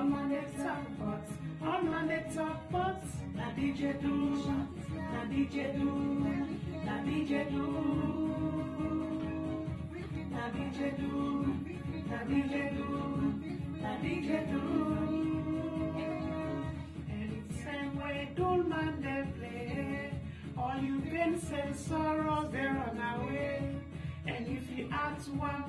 man they talk bots, all man they talk bots. Na DJ do, na DJ do, na DJ do, na DJ do, na DJ do, na DJ do. Anytime way Dulman they play, all you pains and sorrows they run away. And if you act one,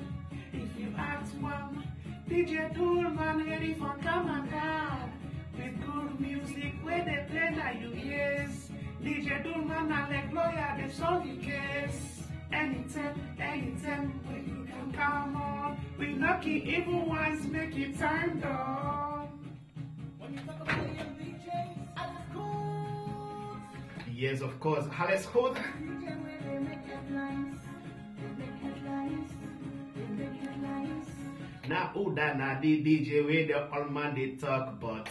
DJ Dulman ready for coming down with good music where they play now you yes. DJ Dulman and like lawyer they solve the case. Anytime when you can come on, we lucky even ones make it time done. When you talk about young DJs, alles gut. Yes, of course, alles gut. Now who that na the DJ where the all man they talk but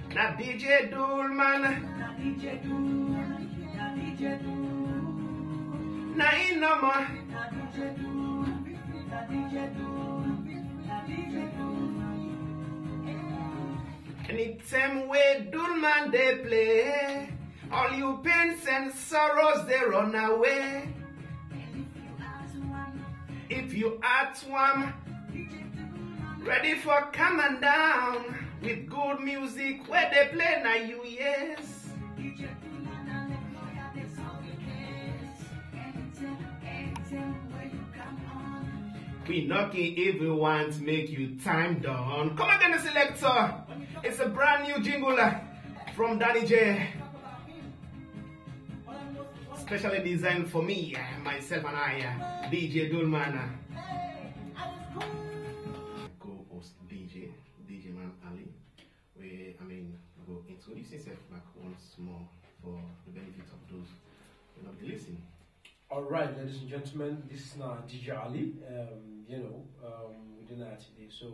now DJ Dulman na in no more anytime where Dulman they play, all you pains and sorrows they run away. If you are one, ready for coming down with good music where they play now you yes. We knocking everyone to make you time down. Come again, selector. It's a brand new jingle from Danny J. Specially designed for me, myself and I, DJ Dulman. Co-host DJ Man Ali. We go introduce yourself back once more for the benefit of those who will not be listening. Alright, ladies and gentlemen, this is now DJ Ali. We did that today. So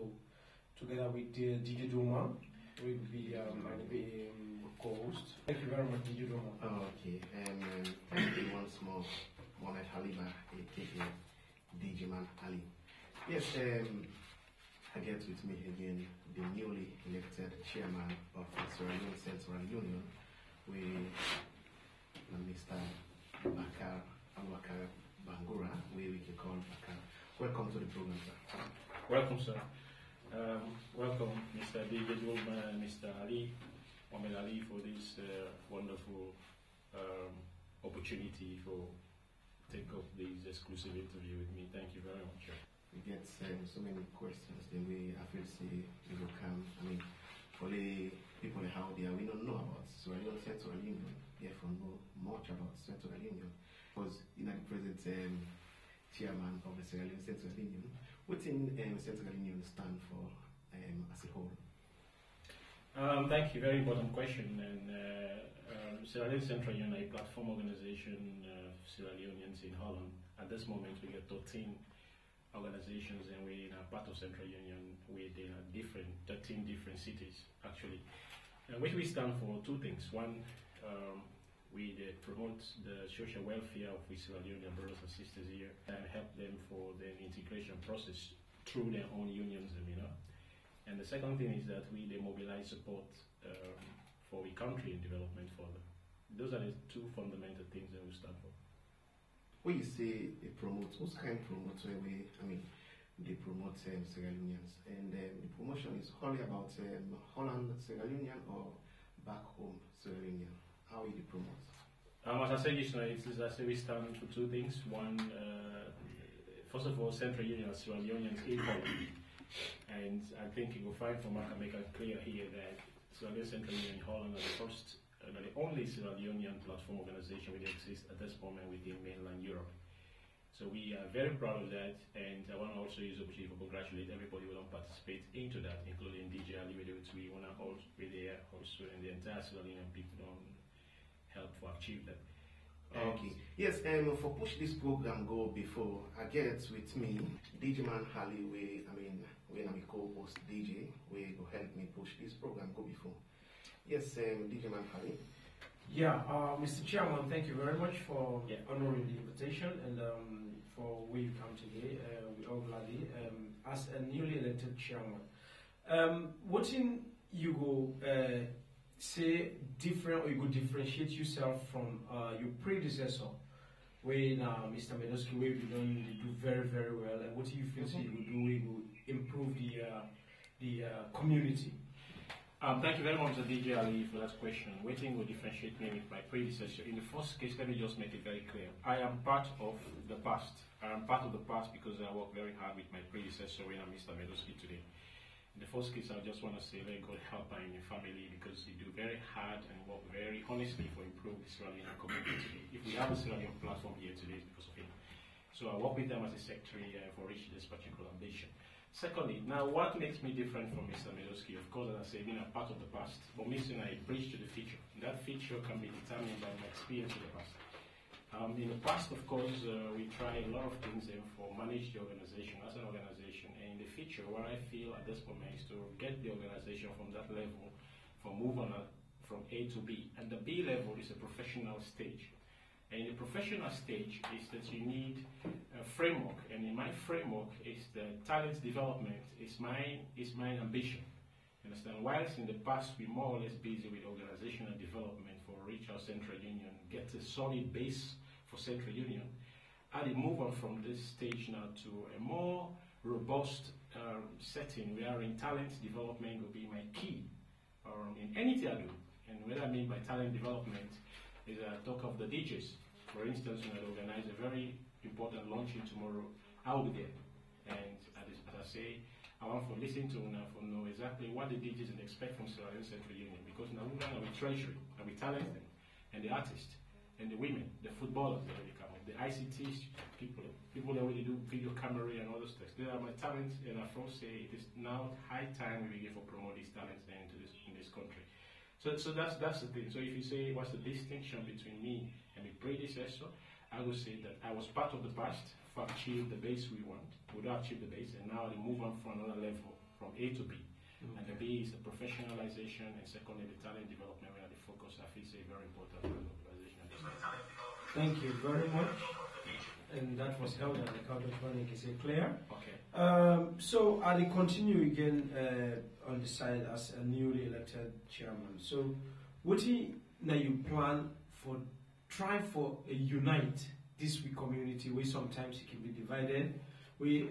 together with DJ Dulman, we'll be co-host. Thank you very much, DJ Dulman. Okay, thank you once more, Mohamed Ali Bah, aka DJ Man Ali. Yes, I get with me again the newly elected chairman of the Sierra Leone Central Union, Mr. Bakar Bangura, where we can call Bakar. Welcome to the program, sir. Welcome, sir. Welcome, Mr. DJ Dulman and Mr. Ali, Mohamed Ali, for this wonderful opportunity for take up this exclusive interview with me. Thank you very much. We get so many questions. Then we, I feel say we will come. For the people out there, we don't know about Sierra Leone Central Union. Therefore, know much about Central Union. Because the present chairman of the Sierra Leone Central Union, what in Central Union stand for as a whole? Thank you. Very important question. And Sierra Leone Central Union, a platform organization of Sierra Leoneans in Holland. At this moment, we got 13 organizations, and we're in a part of Central Union where there are 13 different cities, actually. And which we stand for two things. One, we promote the social welfare of Sierra Leonean brothers and sisters here and help them for their integration process through their own unions, And the second thing is that we mobilize support for the country and development for them. Those are the two fundamental things that we stand for. When you say they promote, what kind of promoter way? They promote Sierra Leoneans, and the promotion is wholly about Holland, Sierra Leone, or back home, Sierra Leone. How will you promote? As I said, we stand for two things. One, first of all, Central Union and Sierra Leoneans in Holland, and I think you will find from I can make it clear here that Sierra Leone Central Union in Holland are the first. The only Sierra Leonean platform organization that exists at this moment within mainland Europe. So we are very proud of that, and I want to also use the opportunity to congratulate everybody who don't participate into that, including DJ Ali, which we want to also be there also, and the entire Sierra Leonean people don't help to achieve that. Okay. Yes, for push this program go before I get it with me, DJ Man Ali, when I'm a co-host DJ, we go help me push this program go before. Yes, DJ Man Ali, Yeah, Mr. Chairman, thank you very much for honoring the invitation and for where you come today. We all gladly, as a newly elected chairman. What in you go say different, or you go differentiate yourself from your predecessor, where Mr. Medoski, where you do very, very well, and what do you feel you will do, you will improve the community? Thank you very much, Mr. DJ Ali, for that question. Waiting will differentiate me with my predecessor. In the first case, let me just make it very clear. I am part of the past. I am part of the past because I worked very hard with my predecessor when I'm Mr. Medoski today. In the first case, I just want to say very good help in your family because you do very hard and work very honestly for improving the Sierra Leone community. If we have a Sierra Leone platform here today, it's because of him. So I work with them as a secretary for reaching this particular ambition. Secondly, now what makes me different from Mr. Medoski? Of course, as I say, being a part of the past, but missing a bridge to the future. And that future can be determined by my experience in the past. In the past, of course, we try a lot of things for manage the organization as an organization. And in the future, what I feel at this moment is to get the organization from that level, move on from A to B. And the B level is a professional stage. And the professional stage is that you need a framework, and in my framework is the talent development is my ambition. You understand? Whilst in the past we more or less busy with organizational development for reach our Central Union, get a solid base for Central Union, I move on from this stage now to a more robust setting where in talent development will be my key in anything I do. And what I mean by talent development is I talk of the DJs. For instance, when I organize a very important launching tomorrow, I will be there. And as I say, I want to listen to now for know exactly what the DJs expect from Sierra Leone Central Union. Because now we treasury, and we talent them, and the artists, and the women, the footballers that will come, the ICT people that really do video camera and all those things. They are my talents, and I first say it is now high time we begin to promote these talents in this country. So that's the thing. So if you say what's the distinction between me and my predecessor, I would say that I was part of the past for achieve the base we want. We don't achieve the base, and now they move on from another level, from A to B. And the B is the professionalization, and secondly, the talent development, where the focus I feel is very important for the organization. Thank you very much. And that was held at the count of one, is it clear? Okay. So I will continue again on the side as a newly elected chairman. So what now you plan for try for a unite this week community where sometimes it can be divided. We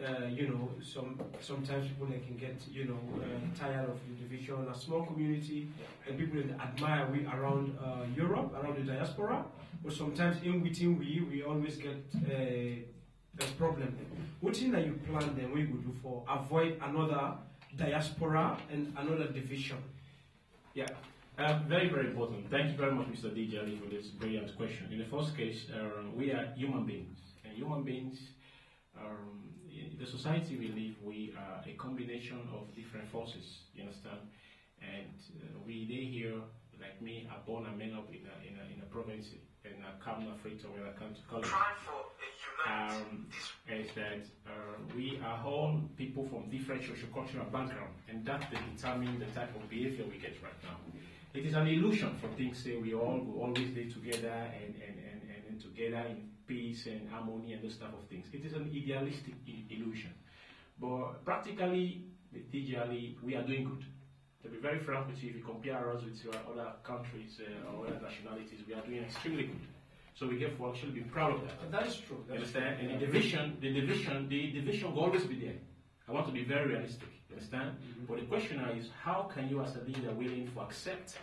sometimes people they can get tired of the division. A small community and people that admire we around Europe, around the diaspora, but sometimes in between we always get a problem. What thing that you plan then we would do for avoid another diaspora and another division? Yeah. Very, very important. Thank you very much, Mr. DJ Ali, for this brilliant question. In the first case, we are human beings. And human beings, the society we live, we are a combination of different forces, you understand? And we here, like me, are born and made up in a province, in a Kamna Frito, where I come to college. Is that we are all people from different social-cultural background, and that determines the type of behavior we get right now. It is an illusion for things say we all will always live together and together in peace and harmony and those type of things. It is an idealistic illusion. But practically, with DJ Ali, we are doing good. To be very frank with you, if you compare us with other countries or other nationalities, we are doing extremely good. So we get to actually be proud of that. That is true. You understand? And the division will always be there. I want to be very realistic. You understand? But the question now is, how can you as a leader willing to accept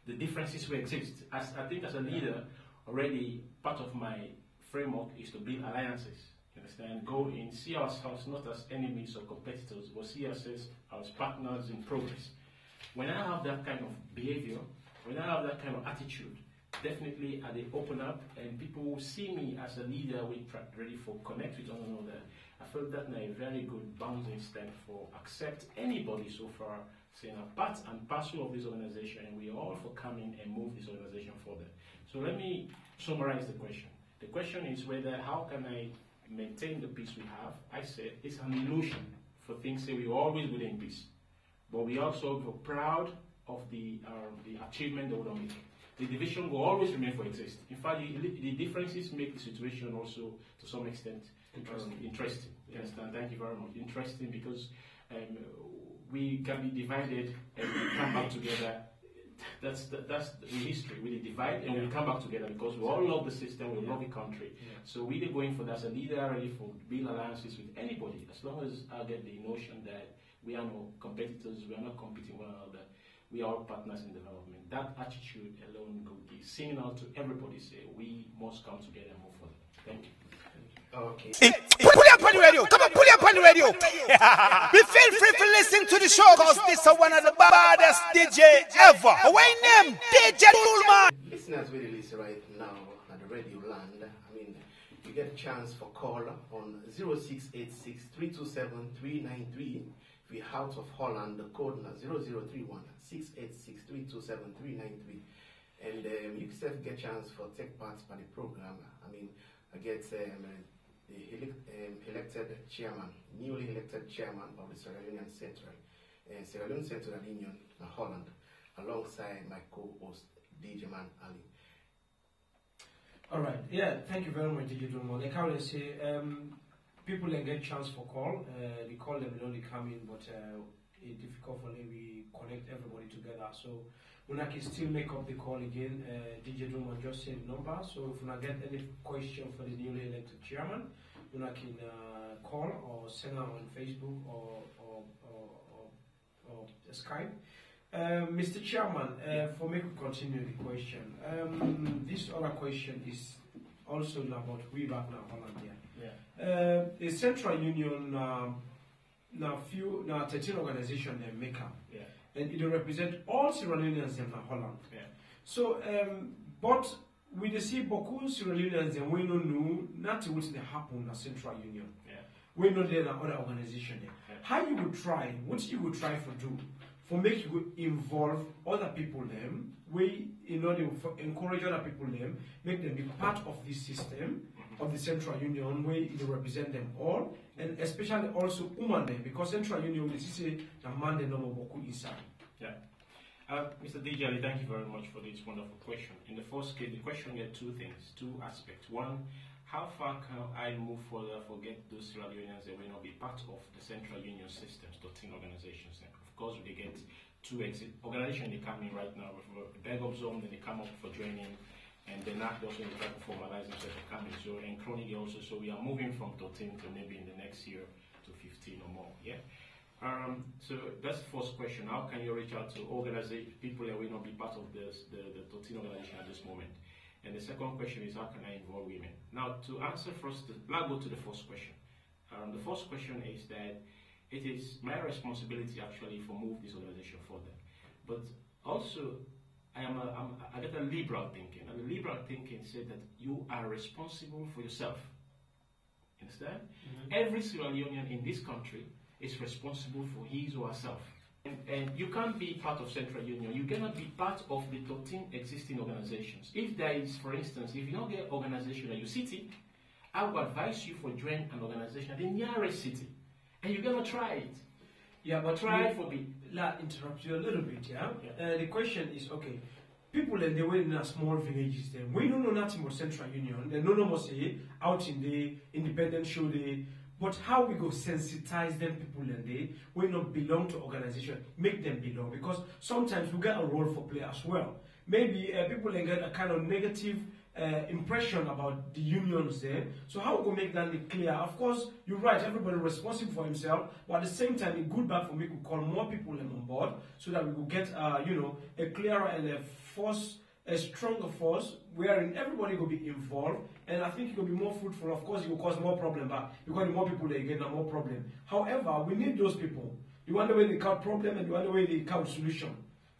the differences we exist? I think as a leader, already part of my framework is to build alliances. You understand? Go in, see ourselves not as enemies or competitors, but see ourselves as partners in progress. When I have that kind of behavior, when I have that kind of attitude, definitely they open up and people will see me as a leader ready for connect with one another. I felt that a very good bounding step for accept anybody so far saying a part and parcel of this organization, and we are all for coming and move this organization further. So let me summarize the question. The question is how can I maintain the peace we have? I said it's an illusion for things that we always within peace, but we also feel proud of the achievement that we make. the division will always remain for exist. In fact, the differences make the situation also, to some extent, interesting. Yeah. Understand? Thank you very much. Interesting because we can be divided and we come back together. That's the history. We divide and we come back together because we all love the system, we love the country. Yeah. So we're going for that. As a leader, ready for building alliances with anybody, as long as I get the notion that we are no competitors, we are not competing one another. We are all partners in development. That attitude alone will be signal to everybody. Say we must come together and move forward. Thank you. Okay. Pull it up on the radio. Come on, pull it up on the radio. Be feel free to listen to the show because this is one of the baddest DJ ever. Away name DJ Dulman. Listeners, we release right now at the radio land. I mean, you get a chance for call on 0686 327 393. If you're out of Holland, the code now 0031 686 327 393. And you still get chance for take part by the program. I mean, I get the elected chairman, newly elected chairman of the Sierra Leone Central Union-Holland, alongside my co-host DJs Ali. All right. Yeah. Thank you very much, DJ Dulman. Like how they say, people can get chance for call. The call them will only come in, but it's difficult for them. We connect everybody together. So when I can still make up the call again, DJ Dulman just said the number. So if I get any question for the newly elected chairman, when I can call or send her on Facebook or Skype. Mr. Chairman, for me to continue the question, this other question is also about we back now Holland here. Yeah. The Central Union now 13 organizations they make up. Yeah. And it represent all Sierra Leoneans in Holland. Yeah. So, but we see beaucoup Sierra Leoneans and we don't know nothing what happen in the Central Union. Yeah. We know there are other organizations there. Yeah. How you would try, what you would try to do for make you involve other people them, we in order to encourage other people them, make them be part of this system of the Central Union where you represent them all, and especially also women them, because Central Union is say the man they know beaucoup inside. Yeah. Mr. DJ, thank you very much for this wonderful question. In the first case, the question had two things, two aspects. One, how far can I move further forget those Sierra Leoneans that will not be part of the Central Union systems, 13 organizations? And of course, we get two exit organizations they come in right now with the backup zone, then they come up for joining, and then after also they try to formalize themselves to come in. So, and chronically also, so we are moving from 13 to maybe in the next year to 15 or more. Yeah. So that's the first question. How can you reach out to organization people that will not be part of the 13 organization at this moment? And the second question is, how can I involve women? Now, to answer first, let's go to the first question. The first question is that it is my responsibility actually for move this organization further. But also, I get a liberal thinking. And the liberal thinking said that you are responsible for yourself. Understand? Mm-hmm. Every Sierra Leonean in this country is responsible for his or herself. And you can't be part of Central Union. You cannot be part of the 13 existing organizations. If there is, for instance, if you don't get organization in your city, I would advise you for join an organization at the nearest city. And you're going to try it. Yeah, but try for the... interrupt you a little bit, yeah? The question is, okay, people in the way in small villages, then we don't know nothing about Central Union. They don't know what say out in the independent show they. But how we go sensitize them people and they will not belong to organization, make them belong, because sometimes we get a role for play as well. Maybe people get a kind of negative impression about the unions there. So how we go make that clear? Of course, you're right, everybody responsible for himself, but at the same time, it's good back for me to call more people on board so that we will get a clearer and a stronger force wherein everybody will be involved, and I think it will be more fruitful. Of course, it will cause more problem, but because the more people they get, the more problem. However, we need those people. The one way they count problem and the one way they count solution.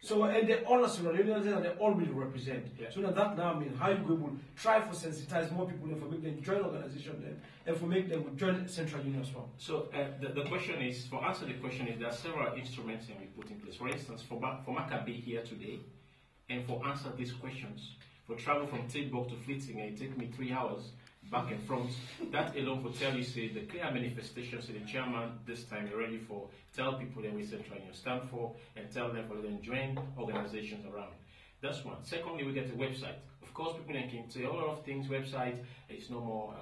So, and they all are Sierra Leoneans and they all will represent. Yeah. So that now means how you go try for sensitize more people and for make them join organization then, and for make them join Central Union as well. So the question is, for answer the question is, there are several instruments that we put in place. For instance, for Mohamed be here today, and for answer these questions, for travel from Tilburg to Flitzing, it take me 3 hours back and front. That alone will tell you, say, the clear manifestations. So the chairman this time you're ready for tell people that we Central Union stand for, and tell them for them join organizations around. That's one. Secondly, we get a website. Of course, people can say a lot of things. Website is no more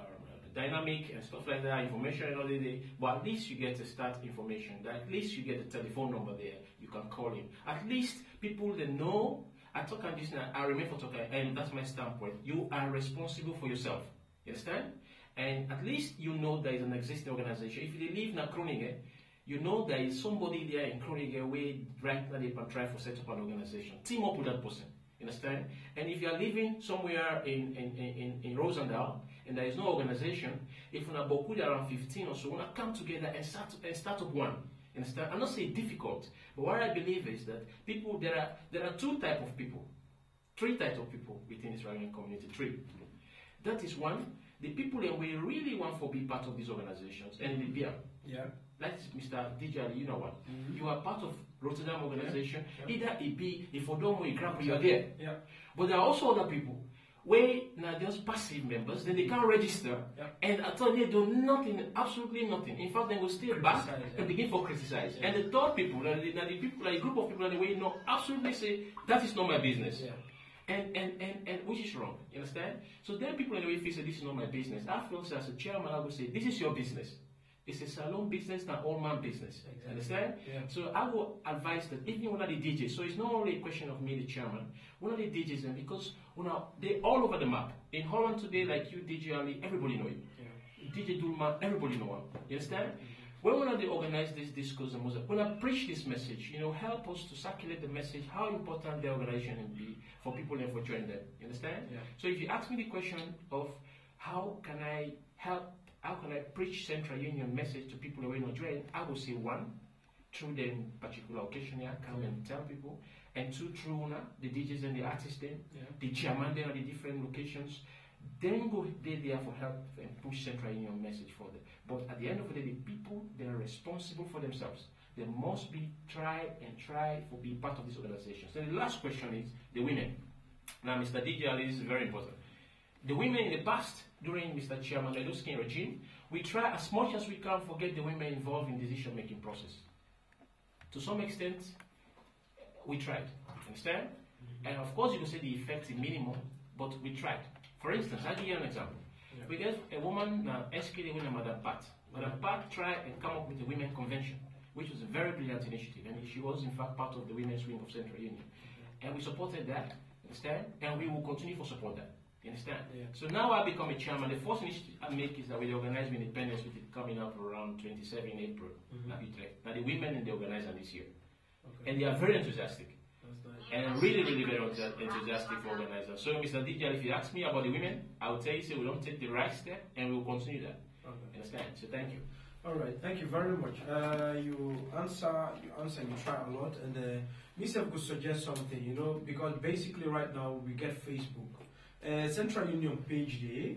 dynamic and stuff like that, information and all that. But at least you get to start information. At least you get a telephone number there. You can call him. At least people that know. I talk on this now. I remain for talking, and that's my standpoint. You are responsible for yourself. You understand? And at least you know there is an existing organization. If you live in Kroningen, you know there is somebody there in Kroningen where right now they can try for set up an organization. Team up with that person. You understand? And if you are living somewhere in Roosendaal and there is no organization, if you are around 15 or so, you come together and start up one. You understand? I'm not saying difficult, but what I believe is that people there are two types of people, three types of people within the Israeli community. Three. That is one. The people that we really want to be part of these organizations and the beer. Yeah. That's Mr. DJ, you know what? You are part of Rotterdam organization. Yeah. Either it be if Odomo, you are there. Yeah. But there are also other people where now just passive members, then they can't register, and at all they do nothing, absolutely nothing. In fact, they will stay back and begin to criticize. And the third people, the people, like a group of people that way, no, absolutely say that is not my business. Yeah. And which is wrong, you understand? So then people in the way feel say this is not my business. I feel as a chairman, I would say this is your business. It's a salon business, not all man business. Exactly. Understand? Yeah. So I will advise that even one of the DJs, so it's not only a question of me, the chairman, one of the DJs, and because they're all over the map. In Holland today, like you, DJ Ali, everybody know you. Yeah. DJ Dulman, everybody know him. You understand? When they organize this discourse and music, when I preach this message, help us to circulate the message, how important the organization will be for people and for join them. You understand? Yeah. So if you ask me the question of how can I help, how can I preach Central Union message to people who are not joining, I will say one, through the particular occasion here, come and tell people, and two, through the DJs and the artists then, the chairman then at the different locations, then go there for help and push Central Union message for them. But at the end of the day, the people, they are responsible for themselves. They must be try to be part of this organization. So the last question is the women. Now, Mr. DJ Ali, this is very important. The women in the past, during Mr. Chairman Ledowski regime, we try as much as we can to get the women involved in the decision-making process. To some extent, we tried. Understand? And of course, you can say the effect is minimal, but we tried. For instance, I'll give you an example. Yeah. We get a woman, SK, Madam Pat. Madam Pat tried and come up with the Women Convention, which was a very brilliant initiative, and she was in fact part of the Women's Wing of Central Union. And we supported that, understand? And we will continue to support that. You understand? Yeah. So now I become a chairman. The first initiative I make is that we organize Independence, which is coming out around 27 April. Now the women in the organizer this year. Okay. And they are very enthusiastic. And really, really very enthusiastic for organizers. So, Mr. DJ, if you ask me about the women, I will tell you, we don't take the right step, and we will continue that. Okay. Understand? So, thank you. All right, thank you very much. You answer, and you try a lot, and Mr. could suggest something, because basically right now we get Facebook, Central Union page there.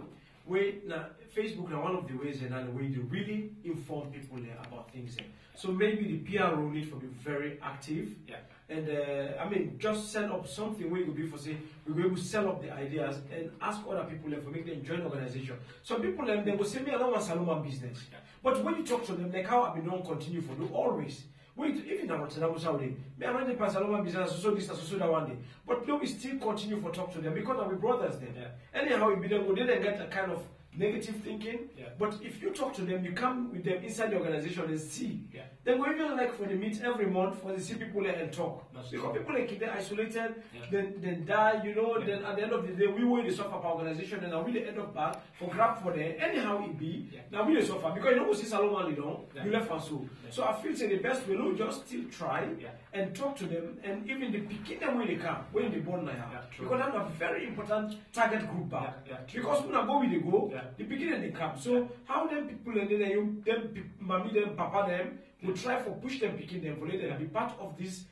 Now, Facebook is one of the ways and another way to really inform people about things. So maybe the PRO needs to be very active. Yeah. And just set up something where you be for say we will sell up the ideas and ask other people to make them join the organization. Some people they will say me I don't want salon business. Yeah. But when you talk to them, like how I don't continue for do always. Wait, even now Saudi, me I don't pass salon business so this so that one day. But we still continue for talk to them because our brothers then. Yeah. Anyhow we be them go they get a kind of negative thinking, but if you talk to them, you come with them inside the organization and see. Yeah. Then we even like for the meet every month for the see people there and talk. That's because true. People like they're isolated, then die, then at the end of the day we will suffer for our organization and I really end up back for grab for them. Anyhow it be, now we suffer because you see Salomon, you left us so. So I feel say the best way we just still try and talk to them and even the picking them when they come, when they born now. Because that's a very important target group back. Because when I go with they go, the beginning they come. So how them people and then them mommy them, papa them will try for push them picking them for them be part of this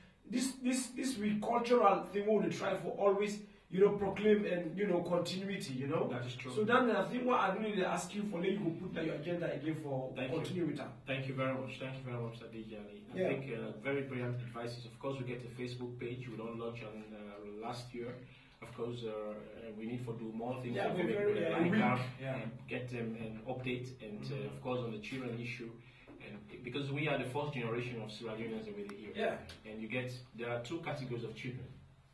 cultural thing where they try for always proclaim and continuity, That is true. So then I think what I really ask you for, you will put that your agenda again for continue with that. Thank you very much. Thank you very much, DJ Ali. I think very brilliant advice is, of course, we get a Facebook page. We don't launch on last year. Of course, we need to do more things to get them and update, and of course on the children issue, and because we are the first generation of Sierra Leoneans over here. Yeah. And there are two categories of children.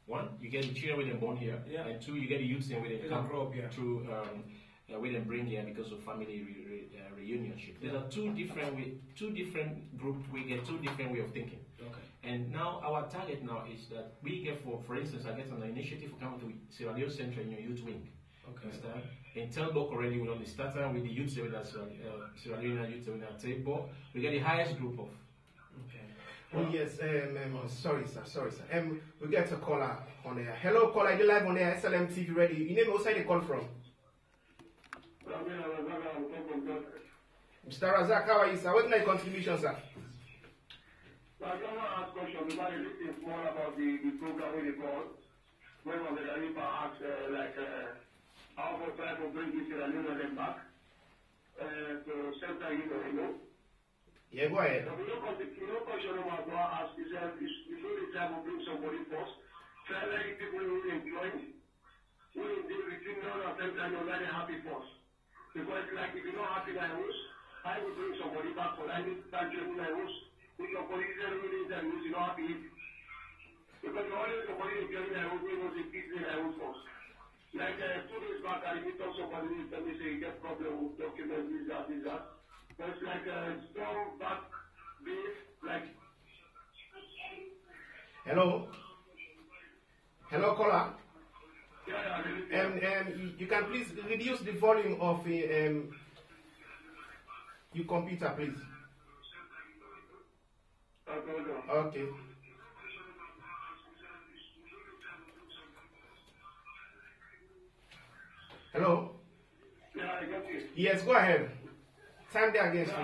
One, you get the children with them born here, and two, you get the youths there with them come grow up here through with them bring here because of family reunionship. There are two different groups. We get two different way of thinking. Okay. And now our target now is that we get for instance, I get an initiative for coming to Sierra Leone Central Union Youth Wing. Okay. Understand? In Telbok already we only started with the youth with us, Sierra Leone Youth with our Telbok. We get the highest group of. Okay. Oh yes, sorry sir. We get a caller on air. Hello caller, you live on air, SLMTV ready. You name outside the call from? Mr. Razak, how are you, sir? What's my contribution, sir? I just want to ask a question because this is more about the program we call. When Mohamed Ali Bah asked, how to try to bring this Sierra Leone back to Central Union, Yeah, go ahead. Question about what asked is that before the time to bring somebody first, try letting people who employed, who between now and Central Union, let them happy first. Because like if you're not happy like us, I will bring somebody back for I need to start joining my house. If somebody is interviews, you're not happy. Because always somebody is joining my house, we was in peace in my house first. Like 2 days back, I meet up somebody who tell me say you get problem with documents, this, that. But it's like a strong back base, like. Hello? Hello, caller? Yeah, you can please reduce the volume of your computer, please. Okay. Hello? Yeah, I got you. Yes, go ahead. Time there against me.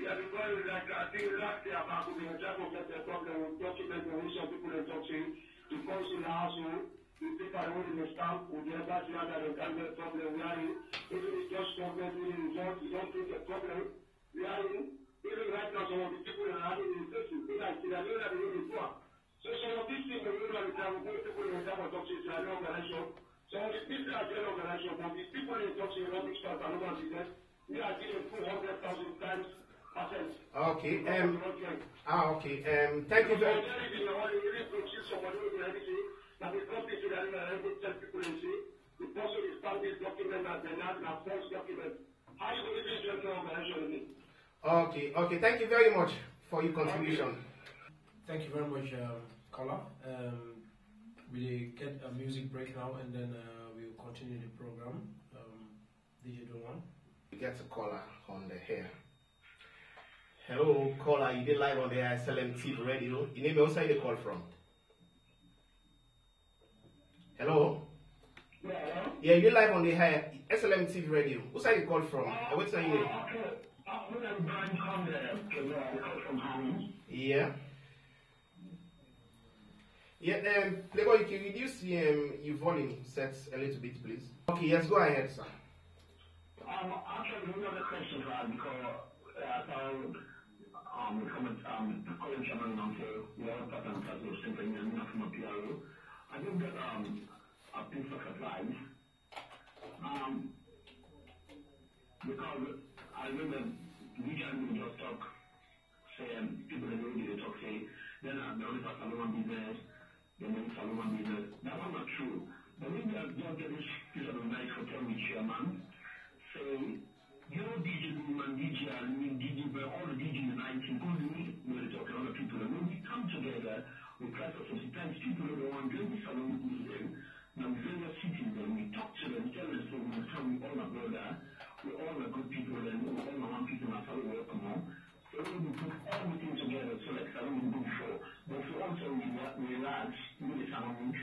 Yeah, because like I think last year about the example of the problem with documents and some people are talking to come to the household, you take a role in the stamp, with the other thing that they can get problem we are in. Even if just government really result, you don't think the problem we are in. Even right now, some of the people are having in the system, they like Sierra Leone are really poor. So some of these things, we don't have people in the time of talking to Sierra Leone organization. So the people are Sierra Leone organization, but the people in talking about this stuff are not business. We are giving 200,000 times percent. Okay. Okay. Thank you very much. Okay. Thank you very much for your contribution. Thank you very much, caller. We get a music break now, and then we will continue the program. DJ Dulman. We get a caller on the air. Hello, caller. You did live on the SLMTV radio. You name outside the call from? Hello. Yeah, you did live on the SLMTV radio. Who's the call from? What's your name? Yeah. Yeah, Playboy, you can reduce your volume sets a little bit, please. Okay, yes, go ahead, sir. Actually, another question, because I found the current chairman of the World Pattern Council of Central Union from a PRO. I did get a piece of advice because I remember we just talk, say, people in the radio talk, say, then the only part Salomon business, then the Salomon business. That was not true. But when you just get this piece of advice for tell me, chairman, say, DJ Dulman, DJ Ali, DJ Bah, all the DJs Unite, including me, we're talking other people, and when we come together, we try to sometimes people who don't want to do this alone with them. Now we are sitting there, we talk to them, tell them, so we all are brother, we all are good people, and we all are one people, and that's how we welcome home. So we put everything together, so like Salon will go before. But we also relax, do the same mix,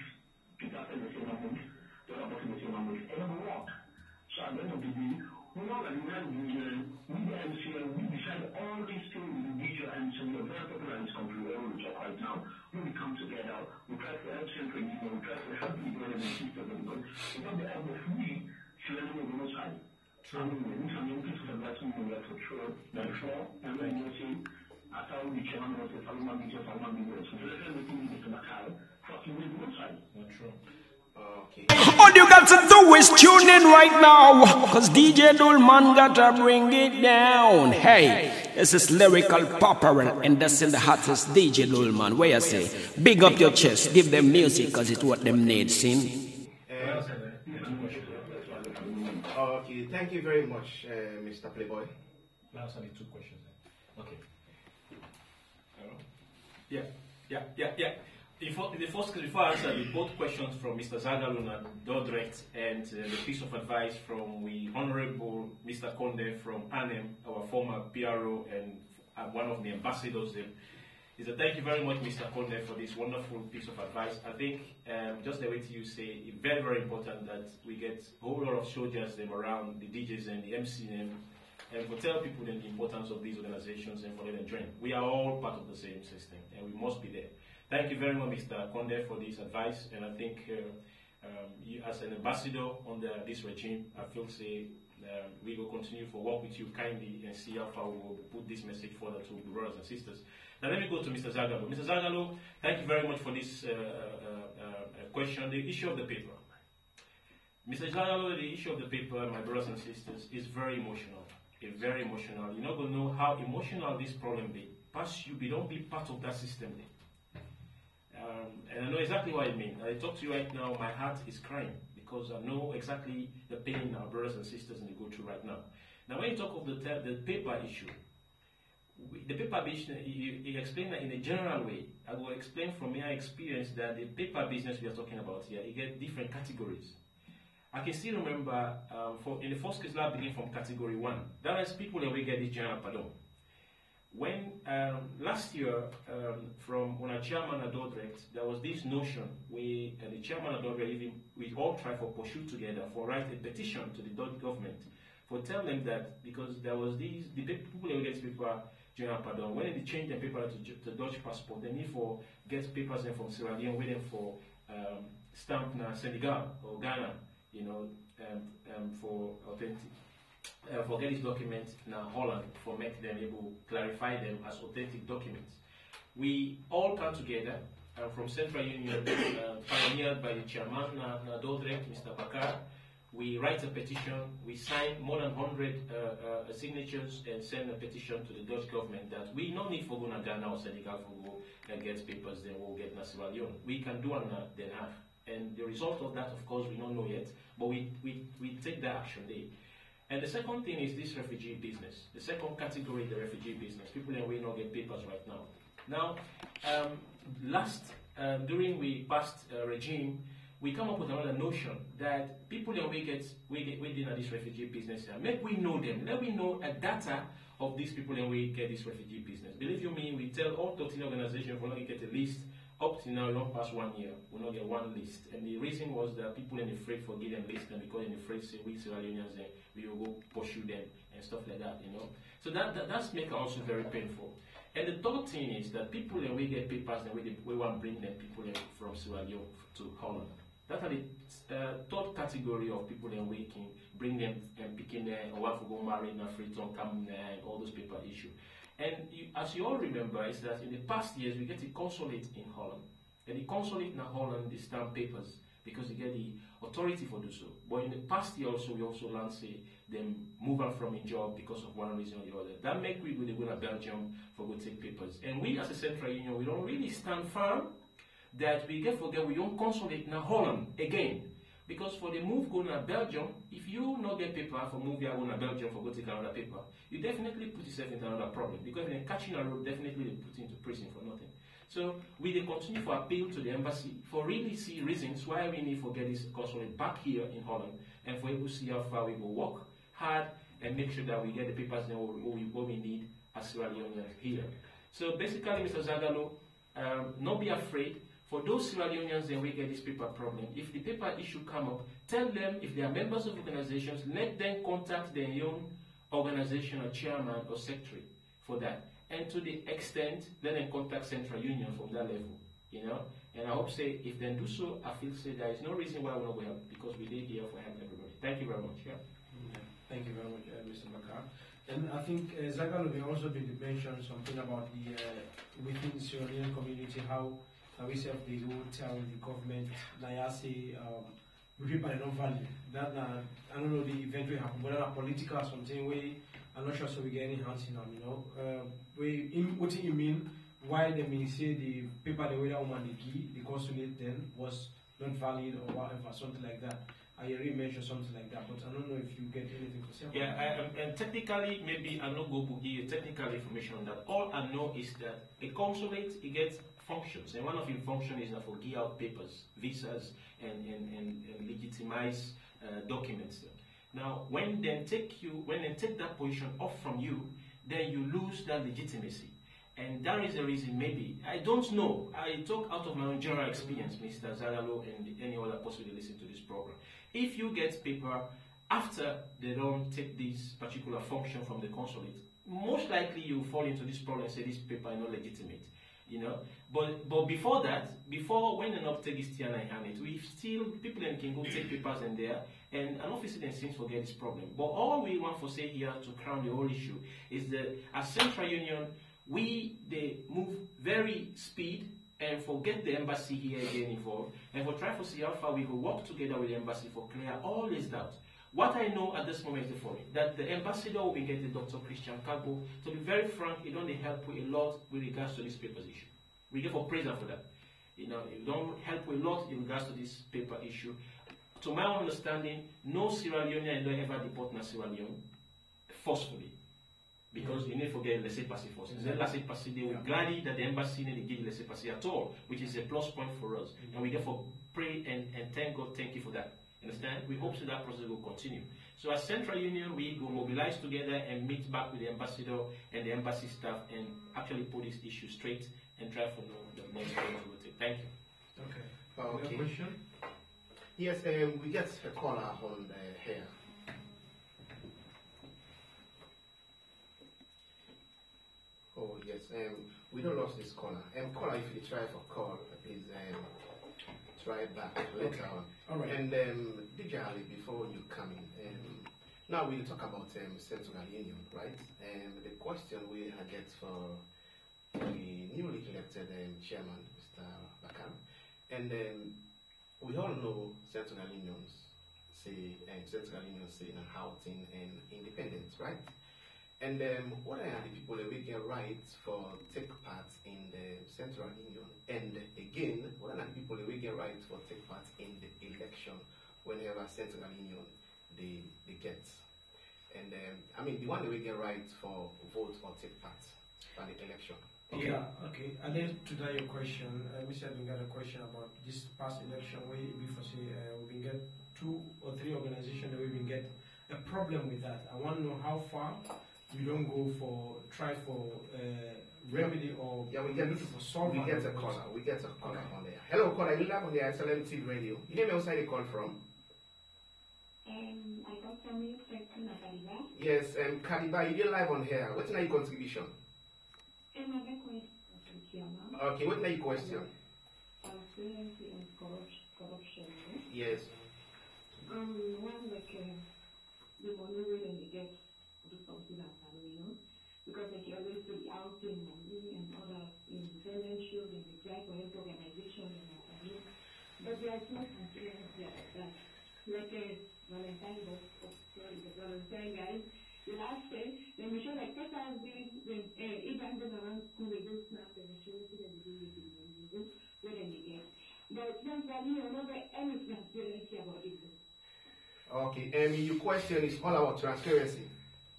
Peter said the same mix, the other person the same mix, and we work. So at the end of the day, we know that we the MCL, we decide all these things with the DJ and so we are very popular in this country where we talk right now. When we come together, we try to help Central Union, we try to help people in the system, because without the help of we, Sierra Leone will not side. True. We can make this advice we have for sure, therefore, and then you see, after all the chairman was a Salomon business, so let's everything we get to Macau, first we will not side. Not true. Okay. All you got to do is tune in right now, cause DJ Dulman gotta bring it down. Hey, this is lyrical popper, and that's in the hottest DJ Dulman. Where you say, big up your chest, give them music, cause it's what them need, see? Okay, thank you very much, Mr. Playboy. That's only 2 questions. Okay. Yeah. Before I answer both questions from Mr. Zagaluna Dordrecht and the piece of advice from the Honorable Mr. Conde from ANEM, our former PRO and one of the ambassadors there, is that thank you very much, Mr. Conde, for this wonderful piece of advice. I think just the way you say, it's very, very important that we get a whole lot of soldiers them around, the DJs and the MCM, and for tell people the importance of these organizations and for them to join. We are all part of the same system, and we must be there. Thank you very much, Mr. Conde, for this advice, and I think you, as an ambassador under this regime, I feel we will continue to work with you kindly and see how far we will put this message further to the brothers and sisters. Now let me go to Mr. Zagalo. Mr. Zagalo, thank you very much for this question. The issue of the paper. Mr. Zagalo, the issue of the paper, my brothers and sisters, is very emotional. It's very emotional. You're not going to know how emotional this problem be. Past you, we don't be part of that system. And I know exactly what I mean. I talk to you right now, my heart is crying because I know exactly the pain our brothers and sisters go through right now. Now when you talk of the paper issue, the paper business, you explain that in a general way. I will explain from my experience that the paper business we are talking about here, you get different categories. I can still remember in the first case, I begin from category 1. That is people that we get this general pardon. When last year, from when our chairman at Dordrecht, there was this notion, the chairman at Dordrecht, we all try for pursue together for write a petition to the Dutch government for tell them that because there was these the people that get paper general pardon, when they change the paper to Dutch passport, they need for get papers in from Sierra Leone, waiting for stamp na Senegal or Ghana, for authentic. For get these documents in Holland for make them able to clarify them as authentic documents. We all come together from Central Union, pioneered by the chairman Dordrecht, Mr. Bakar. We write a petition, we sign more than 100 signatures and send a petition to the Dutch government that we no need for go to Ghana or Senegal for go and get papers, then we'll get Sierra Leone. We can do on Den Haag. And the result of that, of course, we don't know yet, but we take that action there. And the second thing is this refugee business. The second category, the refugee business. People in we not get papers right now. Now, during we past regime, we come up with another notion that people in we in this refugee business. Make we know them. Let we know a data of these people in we get this refugee business. Believe you me, we tell all 13 organizations we're not get a list. Up to now, we don't pass 1 year. We not get one list. And the reason was that people in afraid for getting list and because in afraid say we Sierra Leoneans we will go pursue them and stuff like that, So that's make it also very painful. And the third thing is that people we get papers and we want to bring them people from Sierra Leone to Holland. That are the third category of people that we can bring them and picking them or want to go marry in Africa, come and all those paper issue. And as you all remember, is that in the past years we get a consulate in Holland. And the consulate in Holland, they stamp papers because they get the authority for do so. But in the past year also, we also learned say them move on from a job because of one reason or the other. That make we go to Belgium for go take papers. And we as a Central Union, we don't really stand firm that we forget we don't consulate in Holland again. Because for the move going to Belgium, if you not get paper for move you going to Belgium for go take another paper, you definitely put yourself into another problem. Because if you're catching a road, definitely they put you into prison for nothing. So we continue to appeal to the embassy for really see reasons why we need to get this consulate back here in Holland and for able to see how far we will work hard and make sure that we get the papers that what we need as Sierra Leoneans here. So basically, Mr. Zagalo, not be afraid. For those Sierra Leoneans that we get this paper problem, if the paper issue come up, tell them if they are members of organizations, let them contact their own organization or chairman or secretary for that. And to the extent, let them contact Central Union from that level, And I hope say if they do so, I feel say there is no reason why we not help because we did here for help everybody. Thank you very much. Yeah. Thank you very much, Mr. Bakar. And I think Zagalo will also be mentioned something about the within the Sierra Leone community how we say they will tell the government, Nayasi, we by no value. That I don't know the event will happen, whether political or something way. I'm not sure, so we get any hands in them, you know. What do you mean? Why they may say the paper the way that woman the consulate then was not valid or whatever, something like that. I already mentioned something like that, but I don't know if you get anything to say. Yeah, and technically, maybe I not go to give you technical information on that. All I know is that a consulate, it gets functions, and one of your functions is for give out papers, visas, and legitimize documents. Now, when they take that position off from you, then you lose that legitimacy. And that is the reason, maybe, I don't know, I talk out of my own general experience, Mr. Zagalo and any other person who listen to this program. If you get paper after they don't take this particular function from the consulate, most likely you fall into this problem and say this paper is not legitimate, you know. But before that, before when an up take this tier 900, we still, people can go take papers in there, and an officer then seems to forget this problem. But all we want to say here to crown the whole issue is that as Central Union, they move very speed and forget the embassy here again involved, and for try to see how far we will work together with the embassy for clear all this doubt. What I know at this moment is the following, that the ambassador will be getting Dr. Christian Carbo. To be very frank, it don't help with a lot with regards to this papers issue. We give for praise for that. You know, it don't help with a lot in regards to this paper issue. To my understanding, no Sierra Leonean will ever deport na Sierra Leone forcefully. Because you need to forget laissez-passer force. Then laissez-passer, they will gladly that the embassy didn't give laissez-passer at all, which is a plus point for us. And we therefore pray and thank God, thank you for that. Understand? We hope that process will continue. So as Central Union, we will mobilize together and meet back with the ambassador and the embassy staff and actually put this issue straight and try to know the next step we will take. Thank you. Okay. Okay. Question? Yes, we get a caller on here. Oh yes, we don't lost this caller. Caller, if you try for call, please try back later on. All right. And DJ Ali, before you come in, now we'll talk about Central Union, right? The question we get for the newly elected chairman, Mr. Bakar, and we all know Central Unions say in Houghton and independence, right? And what are the people that we get rights for take part in the Central Union? And again, what are the people that we get rights for take part in the election whenever Central Union they get? And I mean, the one that we get rights for vote or take part in the election. Okay. Yeah, okay. And then to that your question, we said we got a question about this past election where we foresee we get 2 or 3 organizations that we will get a problem with that. I want to know how far we don't go for try for remedy or we get for solve. We get a caller. We get a caller on there. Hello, caller. You live on the SLMTV radio. You name outside the call from? I got from you, Kadiba. Yes, Kadiba, you did live on here. What's your contribution? Okay, what's your question? Transparency and corruption. Yes. One like the money when they get do something like that, you know, because like you always do the outing and other independent shows and the try for health organization and all that, but there is no transparency like that. Like Valentine the Valentine guys, the last day, when we show like first time when even goes around school they do snap and they show that they do it in the where they get. But then you know there any transparency about it. Okay, and your question is all about transparency.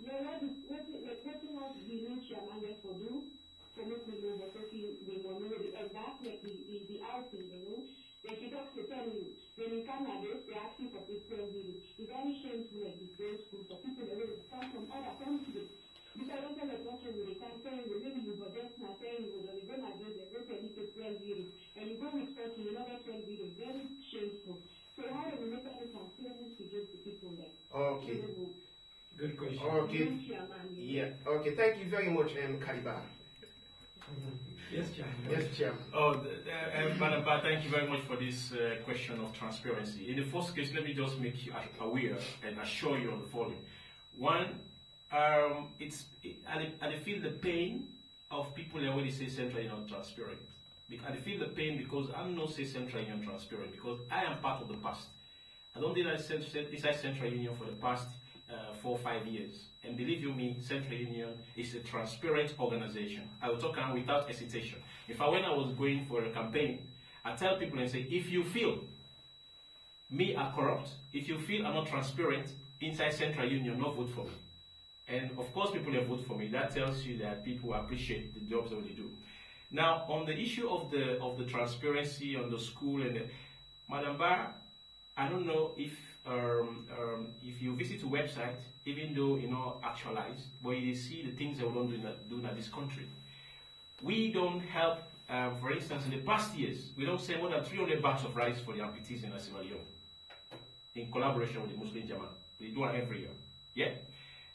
Yeah, what else the new chairman for do? For make me know what we want to do. And that's like the outing, you know. They should have to tell you, when in Canada, they're asking for people village. It's very shameful like this very school for people that will come from other countries. Because I don't like what you can say, maybe you go just not saying you go to the address, they go to the 12 village. And you go with person, you know that 12 village, very shameful. So how do we make any transparency to just the people there? Okay. Good question. Okay. Yeah. Okay. Thank you very much, Kaliba. Yes, Chairman. Yes, Chairman. Madam Bah, thank you very much for this question of transparency. In the first case, let me just make you aware and assure you on the following. One, I feel the pain of people when they say Central is not transparent. I feel the pain because I'm not say Central Union transparent because I am part of the past. I don't think I said inside Central Union for the past 4 or 5 years. And believe you me, Central Union is a transparent organization. I will talk now without hesitation. When I was going for a campaign, I tell people and say, if you feel me are corrupt, if you feel I'm not transparent inside Central Union, not vote for me. And of course people have voted for me. That tells you that people appreciate the jobs that they do. Now on the issue of the transparency on the school and Madam Bah, I don't know if you visit a website, even though you know actualized, but you see the things that we don't do in this country. We don't help. For instance, in the past years, we don't send more than 300 bags of rice for the amputees in Sierra Leone, in collaboration with the Muslim Jamaat. We do it every year. Yeah.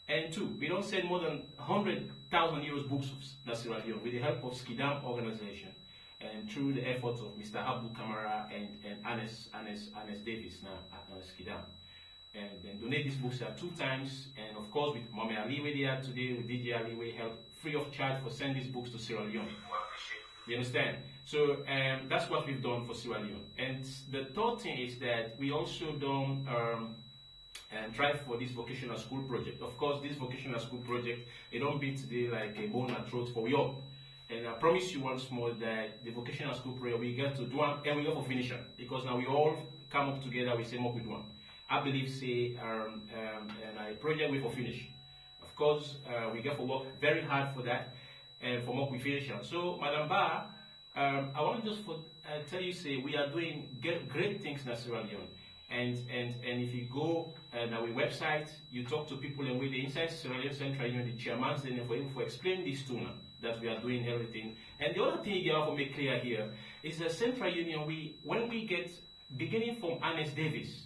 And 2, we don't send more than 100,000 euros books of Sierra Leone with the help of Skidam organization and through the efforts of Mr. Abdul Kamara and Anes Davis now at Skidam. And then donate these books 2 times. And of course, with Mohamed Ali Bah they are today, with DJ Ali we help free of charge for send these books to Sierra Leone. You understand? So that's what we've done for Sierra Leone. And the third thing is that we also don't drive for this vocational school project. Of course, this vocational school project, it don't be today like a bone and throat for we all. And I promise you once more that the vocational school project, we get to do one and we go for finishing. Because now we all come up together, we say what we do. I believe, say, and a project we for finish. Of course, we get for work very hard for that. And from what we finish. So, Madam Bah, I want to just tell you, say, we are doing great things in Sierra Leone. And if you go on our website, you talk to people and with the inside Sierra Leone Central Union, the chairman, then for him to explain this to them, that we are doing everything. And the other thing you have to make clear here is that Central Union, when we get, beginning from Anes Davis,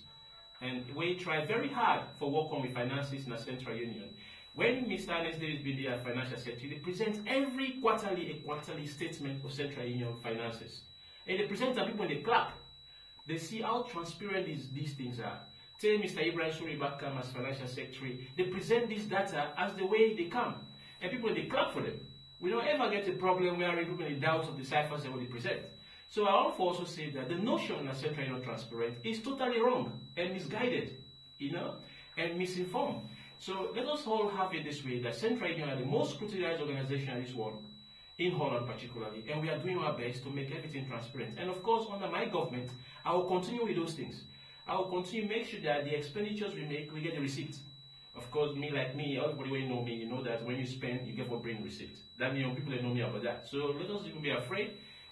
and we try very hard for work on with finances in the Central Union. When Mr. Anes Davis be the financial secretary, they present every quarterly statement of Central Union finances. And they present to people and they clap. They see how transparent these things are. Tell Mr. Ibrahim Suribak come as financial secretary. They present this data as the way they come. And people, they clap for them. We don't ever get a problem where people in doubt of the ciphers and what they present. So I want to also say that the notion that Central Union transparent is totally wrong and misguided, and misinformed. So let us all have it this way, that Central Union are the most scrutinized organization in this world, in Holland particularly, and we are doing our best to make everything transparent. And of course, under my government, I will continue with those things. I will continue to make sure that the expenditures we make, we get the receipt. Of course, everybody will know me, you know that when you spend, you get for bring receipt. That means people don't know me about that. So let us even be afraid,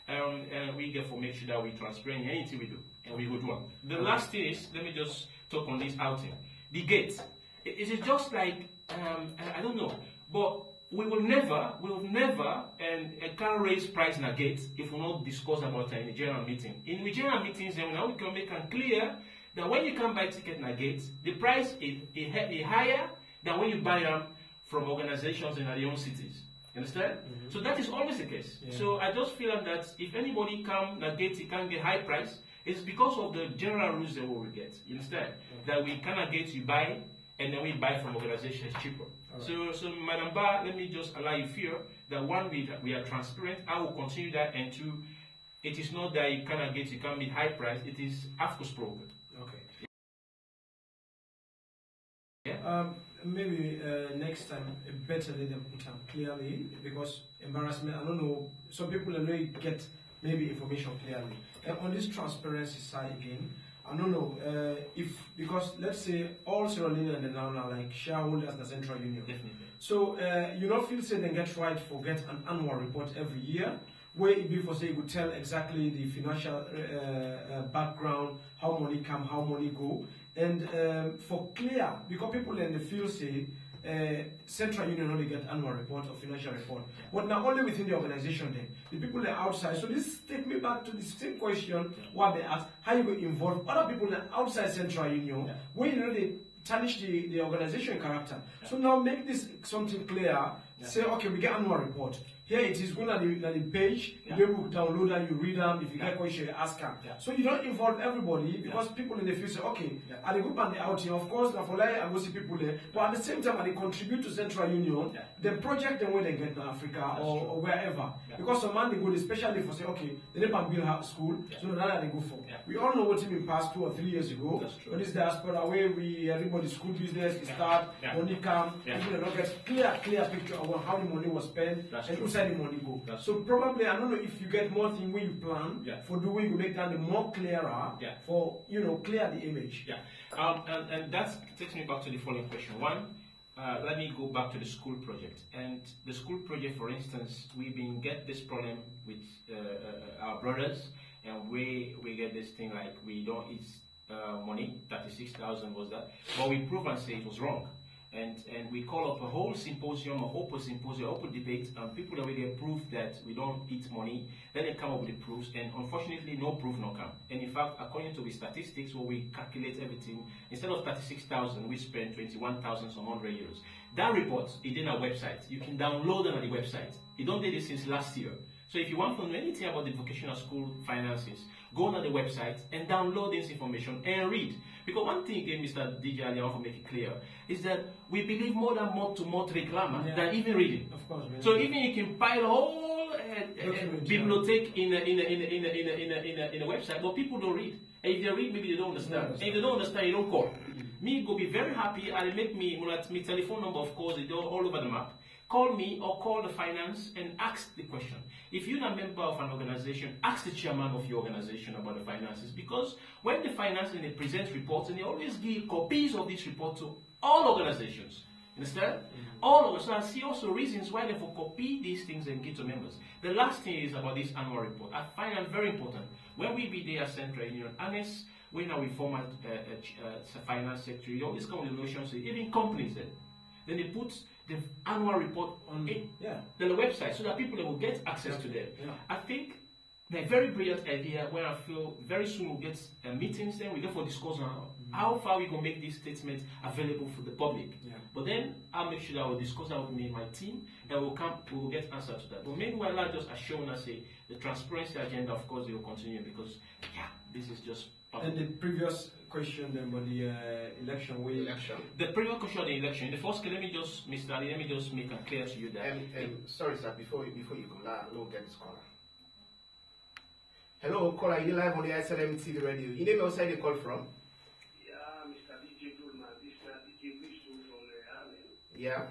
and we get for make sure that we transparent in anything we do, and we go do it. The last thing is, let me just talk on this outing. The gate. Is it just like, I don't know, but we will never, and can't raise price in a gate if we not discuss about it in a general meeting. In the general meetings, then now we can make it clear that when you can buy ticket in a gate, the price is higher than when you buy them from organizations in their own cities. You understand? Mm-hmm. So that is always the case. Yeah. So I just feel that if anybody come in a gate, he can get high price, it's because of the general rules that we will get. You understand? Okay. That we cannot get you buy, and then we buy from organizations cheaper. Right. So Madam Bah, let me just allow you fear that one, we are transparent. I will continue that, and 2, it is not that you cannot get, you can be high price. It is afgesproken. Okay. Yeah. Maybe next time better let them put them clearly, because embarrassment. I don't know. Some people don't get maybe information clearly. And on this transparency side again, I don't know because let's say all Sierra Leoneans and now like shareholders in the Central Union. Definitely. So you don't feel say they get right for get an annual report every year, where it be for say you could tell exactly the financial background, how money come, how money go, and for clear, because people in the field say Central Union only get annual report or financial report, but not only within the organization then, the people that are outside. So this take me back to the same question what they asked, how you will involve other people that outside Central Union, where they tarnish the organization character. So now make this something clear say, okay, we get annual report. Here it is, go on the page, you able to download and you read them. If you get question, you ask them. So you don't involve everybody because people in the future, okay, at the group and the outing, of course, now for I go see people there, but at the same time, they contribute to Central Union, the project them when they get to Africa or wherever. Because some man they go, especially for say, okay, they never build school, so now they go for. We all know what it passed 2 or 3 years ago. But this diaspora where everybody's school business is start, money come, people don't get clear picture of how the money was spent and who said the money go. So probably I don't know if you get more thing when you plan for the way you make that the more clearer for clear the image. And that takes me back to the following question. One, let me go back to the school project. And the school project, for instance, we've been get this problem with our brothers, and we get this thing like we don't eat money. 36,000 was that, but we prove and say it was wrong. And we call up a whole symposium, open debate, and people that we get proof that we don't eat money. Then they come up with the proofs, and unfortunately, no proof no come. And in fact, according to the statistics, where we calculate everything, instead of 36,000, we spend 21,000 some hundred euros. That report is in our website. You can download it on the website. You don't do this since last year. So if you want to know anything about the vocational school finances, go on the website and download this information and read. Because one thing again, Mr. DJ Ali, I want to make it clear, is that we believe more than month-to-month reclama than even reading. Of course, so even you can pile a whole bibliothèque in a website, but people don't read. And if they read, maybe they don't understand. And if they don't understand, you don't call. Me go be very happy, and make me telephone number, of course, it's all over the map. Call me or call the finance and ask the question. If you're a member of an organization, ask the chairman of your organization about the finances, because when the finance and they present reports, and they always give copies of this report to all organizations. Understand? All of us. So I see also reasons why they for copy these things and give to members. The last thing is about this annual report. I find it very important. When we be there at Central Union, unless when we form a finance secretary, all these kind of notions, even companies then they put the annual report on the website so that people will get access to them. I think a very brilliant idea where I feel very soon we'll get meetings, then we go for discussion on how far we can make this statement available for the public. But then I'll make sure that I will discuss that with me and my team, and we will get answer to that. But meanwhile, I just assure us the transparency agenda, of course, will continue, because this is just and the previous question then about the election. The previous question on the election. The first, let me just, Mr. Ali, let me just make it clear to you that. Sorry, sir. Before you go, we'll get this caller. Hello, caller. You live on the SLMTV radio. You name outside the call from? Yeah, Mr. DJ Dulman. This is DJ Bristol from Ireland. Yeah.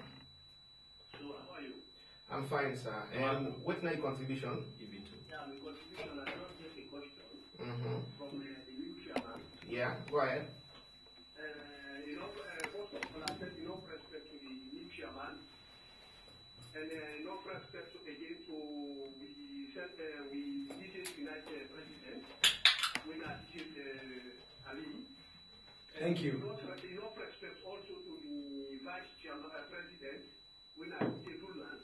So how are you? I'm fine, sir. And what's my contribution? Yeah, my contribution. I don't get a question from the new chairman. Yeah, go ahead. First of all, I said respect to the new chairman, and respect to again to we DJs Unite President, when I DJs Ali. Thank you. Respect also to the Vice Chairman President, when I DJ Dulman.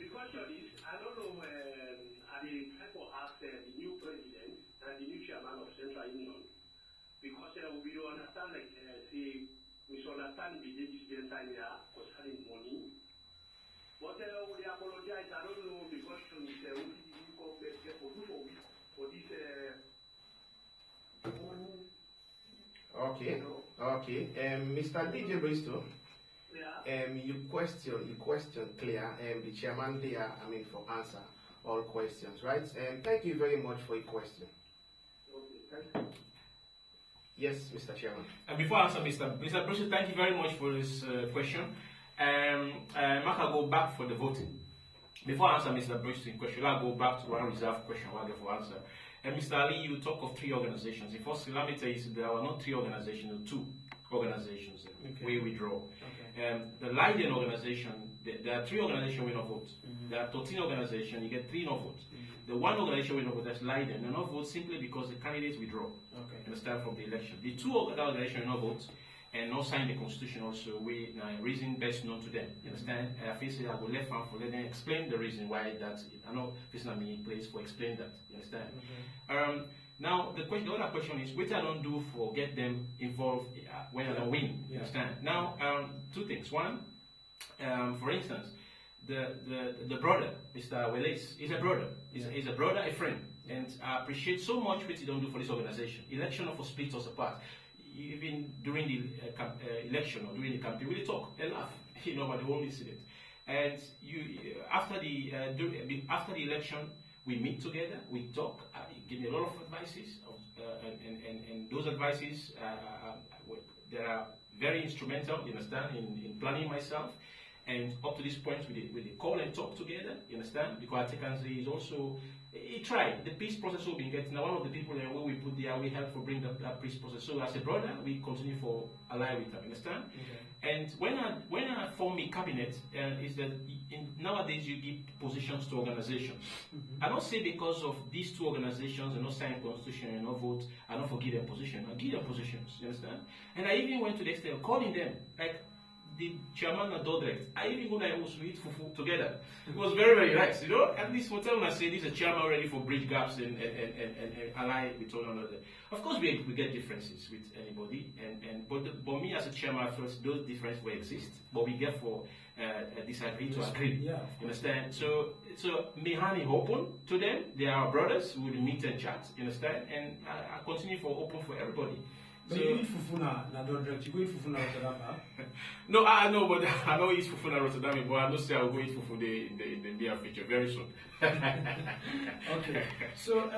The question is, I don't know are they trying to ask the new president and the new chairman of Central Union, because we don't understand, like, say, misunderstanding the decision time here concerning money. But we apologize. I don't know the question is what did you come back for this Okay. Mr. DJ Bristol. Your question clear. The chairman there, for answer all questions, right? Thank you very much for your question. Okay, thank you. Yes, Mr. Chairman. And before I answer, Mr. Bristol, thank you very much for this question. Mark, I'll go back for the voting. Before I answer Mr. Bristol's question, I'll go back to one reserved question while I for answer. And Mr. Ali, you talk of 3 organizations. In first, let me tell you, there are not 3 organizations, 2 organizations where we draw. The Leiden organization, there are 3 organizations we not vote. There are 13 organizations, you get 3 no votes. The one organization we not vote, that's Leiden, they not vote simply because the candidates withdraw. Understand, from the election. The 2 other organizations we not vote and not sign the constitution also, we reason best known to them. You understand? I feel I will left hand for let them explain the reason why that. I know this is not me place for explain that. You understand? Now the other question is, what I don't do for get them involved when I don't win. You understand? Now 2 things. One, for instance, the brother, Mr. Welles, is a brother. He's a brother, a friend. And I appreciate so much what you don't do for this organization. Election of split us apart. Even during the election or during the campaign, we talk and laugh, but they won't listen it. And after the election, we meet together, we talk. He gave me a lot of advices, and those advices they are very instrumental, you understand, in planning myself. And up to this point, we call and talk together, you understand? Because Atekanzi is also, he tried. The peace process will be getting. Now, one of the people where we put there, we help for bring that peace process. So as a brother, we continue for ally with them, understand? Okay. And when I form a cabinet, is that nowadays you give positions to organizations. I don't say because of these two organizations, and not sign constitution and not vote, I don't forgive them position. I give them positions, you understand? And I even went to the extent of calling them, like, the chairman of Dodrect. I even go there to eat fufu together. It was very, very nice, At least hotel when I say this is a chairman ready for bridge gaps and ally with one another. Of course, we get differences with anybody, but me as a chairman, I feel those differences will exist, but we get for disagree to agree. Yeah, you understand? So me hand open to them. They are our brothers. We will meet and chat. You understand? And I continue for open for everybody. But so, you eat fufu na Dodrect, you go eat fufu na Rotterdam, huh? No, I know, but I know eat fufu na Rotterdam, but I don't say I'll go eat fufu in the near future, very soon. Okay, so,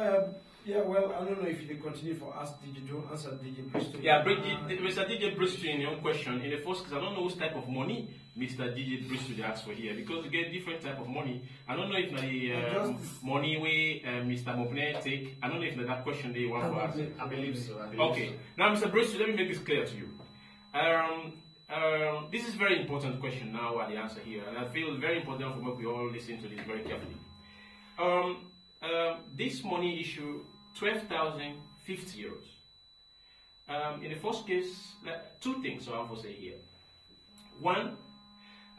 well, I don't know if you can continue for us, DJ Joe, answer DJ Bristol. Yeah, Mr. DJ Bristol, in your question, in the first case, I don't know which type of money Mr. DJ Bristol asked for here, because you get different type of money. I don't know if the money way Mr. Mopne take, I don't know if that question they want to ask. I believe so. Okay, now Mr. Bristol, let me make this clear to you. This is a very important question now, the answer here, and I feel very important for me we all listen to this very carefully. This money issue, 12,050 euros. In the first case, two things I want to say here. One,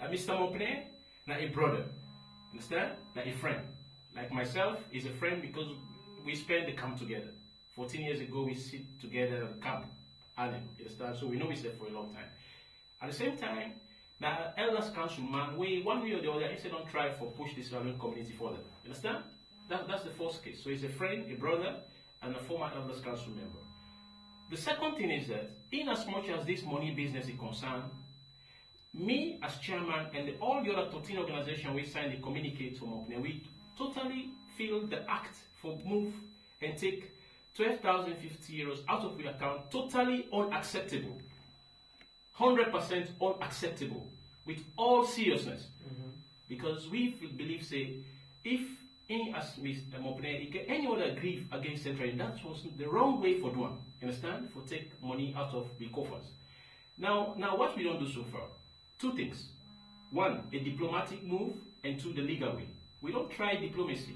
Mr. Mopne, now a brother, understand? Like a friend. Like myself, is a friend because we spend the camp together. 14 years ago, we sit together at the camp, understand? So we know each other for a long time. At the same time, now elders councilman, we one way or the other, instead don't try for push this Sierra Leone community further. Understand? That's the first case. So he's a friend, a brother, and a former elders council member. The second thing is that, in as much as this money business is concerned, me as chairman and all the other 13 organizations we signed the communicate from Mopne, we totally feel the act for move and take 12,050 euros out of the account totally unacceptable. 100% unacceptable with all seriousness. Because we believe, say, if as Mr. Mopne get any other grief against Central, that was the wrong way for doing. Understand? For take money out of the coffers. Now what we don't do so far? Two things. One, a diplomatic move, and two, the legal way. We don't try diplomacy.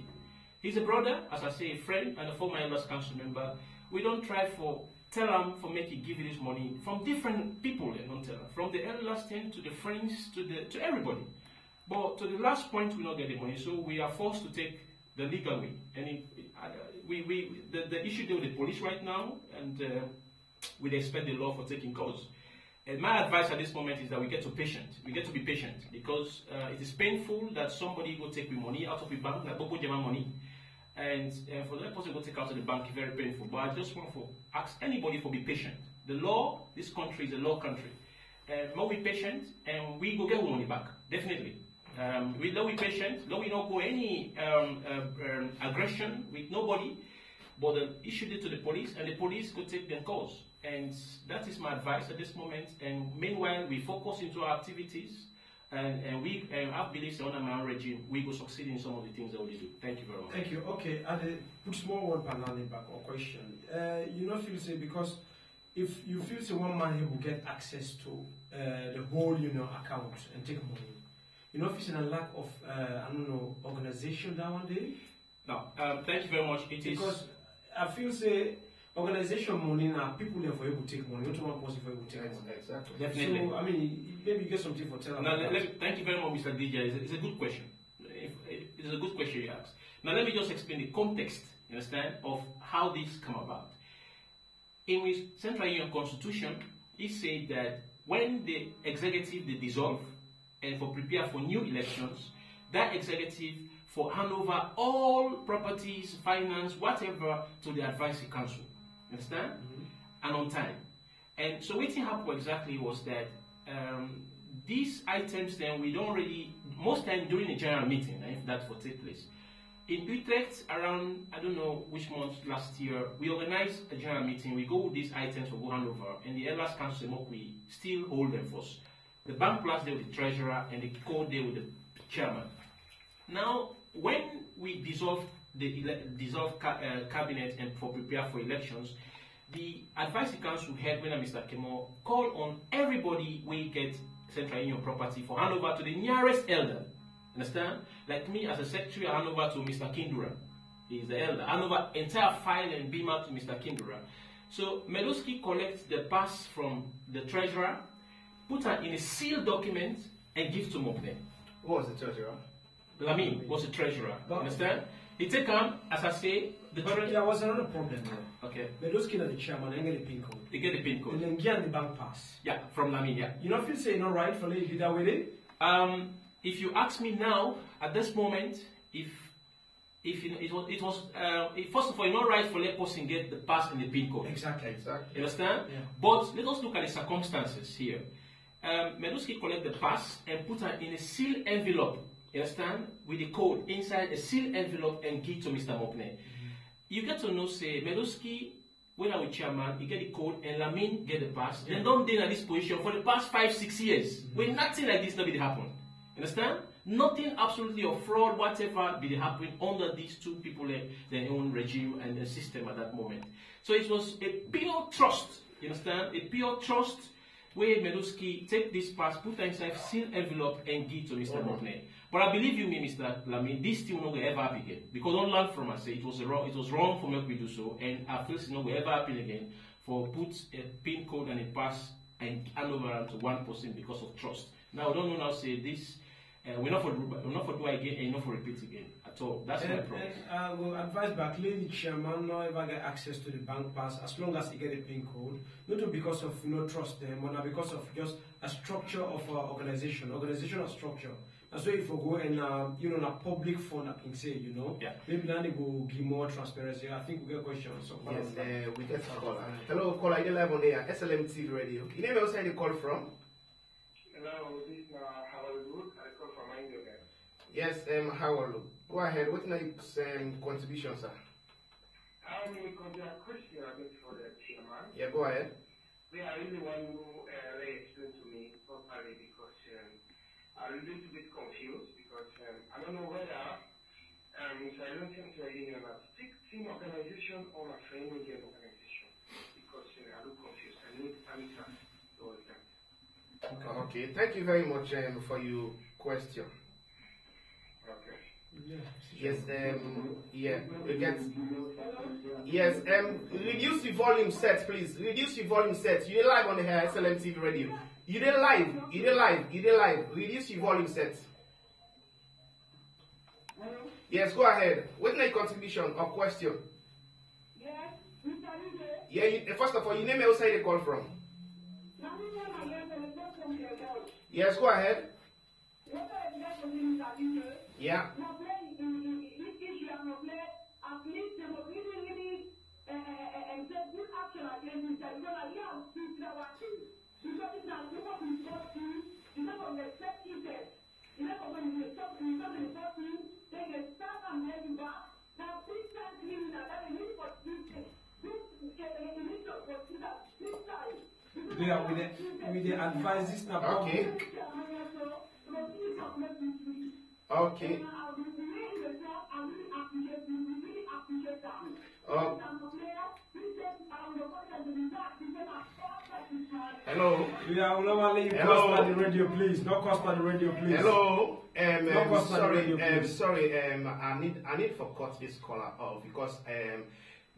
He's a brother, as I say, a friend, and a former elders council member. We don't try for tell him for make you give you this money from different people, and don't tell him. From the elders stand to the friends to everybody. But to the last point, we don't get the money, so we are forced to take the legal way. And the issue there with the police right now, and we expect the law for taking cause. And my advice at this moment is that we get to be patient, because it is painful that somebody will take the money out of the bank, like Bobo Jema money, and for that person to take out of the bank is very painful. But I just want to ask anybody to be patient. The law, this country is a law country. More be patient, and we go get our money back, definitely. We don't be patient, don't we not go any aggression with nobody, but the issue it to the police, and the police could take their cause. And that is my advice at this moment. And meanwhile, we focus into our activities, and I believe on our regime, we will succeed in some of the things that we do. Thank you very much. Thank you. Okay, and put small one banana back or question. You know, feel say because if you feel say one man will get access to the whole account and take money, you know, if it's a lack of I don't know organization that one day. No, thank you very much. It because is. I feel say. Organization money now, people are able to take money. Not one person for able to take money. Exactly. Definitely. So, I mean, maybe you get something for telling. Now, thank you very much, Mr. DJ. It's a good question. It's a good question you asked. Now, let me just explain the context, you understand, of how this come about. In the Central Union Constitution, it said that when the executive they dissolve and for prepare for new elections, that executive for hand over all properties, finance, whatever to the advisory council. Understand? And on time. And so what happened exactly was that these items then we don't really, most time during a general meeting, if that will take place. In Utrecht, around, I don't know which month last year, we organized a general meeting. We go with these items for go hand over, and the elders council we still hold them first. The bank plus there with the treasurer, and the code there with the chairman. Now, when we dissolved the cabinet and prepare for elections, the advisory council head, when Mr. Kemo, called on everybody we get Central Union property for hand over to the nearest elder. Understand? Like me as a secretary, I hand over to Mr. Kindura. He is the elder. I hand over entire file and beam out to Mr. Kindura. So Meluski collects the pass from the treasurer, put her in a sealed document, and give to Mokne. Who was the treasurer? Lamin was the treasurer. Understand? He take him, as I say, the treasurer. There was another problem there. Okay. Meluski and the chairman, they get the pin code. They get the pin code. And then get the bank pass. Yeah, from Lamin, yeah. You know if you say not right for you that way? If you ask me now, at this moment, if it was first of all, you're not right for let person get the pass and the pin code. Exactly. You understand? Yeah. But let us look at the circumstances here. Meluski collect the pass and put her in a sealed envelope. You understand? With the code inside a sealed envelope and give to Mr. Mokne. You get to know, say, Meluski, when I was chairman, he get the code and Lamin get the pass. Then don't deal in this position for the past 5-6 years. When nothing like this never happened. Understand? Nothing absolutely of fraud, whatever did happen under these two people, their own regime and the system at that moment. So it was a pure trust, you understand? A pure trust where Meluski take this pass, put inside sealed envelope and give to Mr. Mokne. But I believe you me, Mr. Lamin, this still not going to ever happen again. Because don't learn from us, it was wrong for me to do so, and I feel it's not going to ever happen again for put a pin code and a pass and hand over to one person because of trust. Now I don't know now say this. We're not for do again and not for repeat again at all. That's my problem. I will advise back, let the chairman not ever get access to the bank pass as long as he get a PIN code. Not because of no trust them, but because of just a structure of organizational structure. And so if we go and a public fund, I can say, maybe now they will give more transparency. I think we get questions. So yes, we get a caller. Hello, caller. You're live on the SLMTV radio. You name also the call from? Hello, this is Howard. I call from India. Yes, Howard. Go ahead. What is your contribution, sir? I will consider a question a bit for the chairman. Yeah, go ahead. I really want to explain to me properly because I'm a little bit confused because I don't know whether Sierra Leone Central Union a team organization or a training organization because I look confused. I need answers to all that. Okay, thank you very much for your question. Okay. Yes, yeah, we get. Yes, reduce the volume set, please. Reduce the volume set. You did live on the SLMTV radio. You did live. Reduce your volume set. Yes, go ahead. What's your contribution or question? Yes, Mr. Yeah, first of all, your name and outside the call from. Yes, go ahead. Yeah. With the advice this now. Okay. Okay. Hello. Yeah, normally cost on the radio, please. No cost on the radio, please. Hello. Sorry. I need for cut this caller off because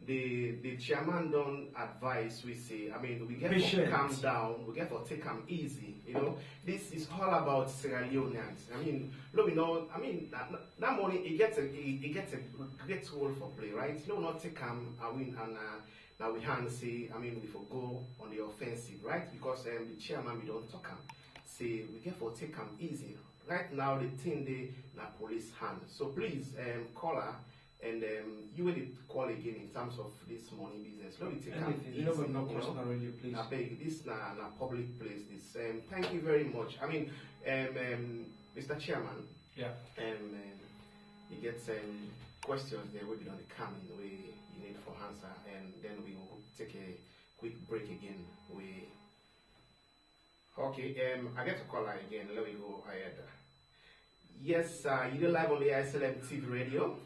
the chairman don't advise. We say, we get to calm down. We get to take them easy. This is all about Sierra Leoneans. That morning he gets a great role for play, right? No, not take them. Now we hand say, we for go on the offensive, right? Because the chairman we don't talk him. Say we get to take them easy. right now the thing they na police hand. So please call her. And you will call again in terms of this money business. Let me take anything. You know, no personal radio, please. I beg this na public place. This thank you very much. I mean, Mr. Chairman. Yeah. You get some questions there will be on the coming way you need for answer, and then we will take a quick break again. I get to call her again. Let me go ahead. Yes, you're live on the SLMTV radio.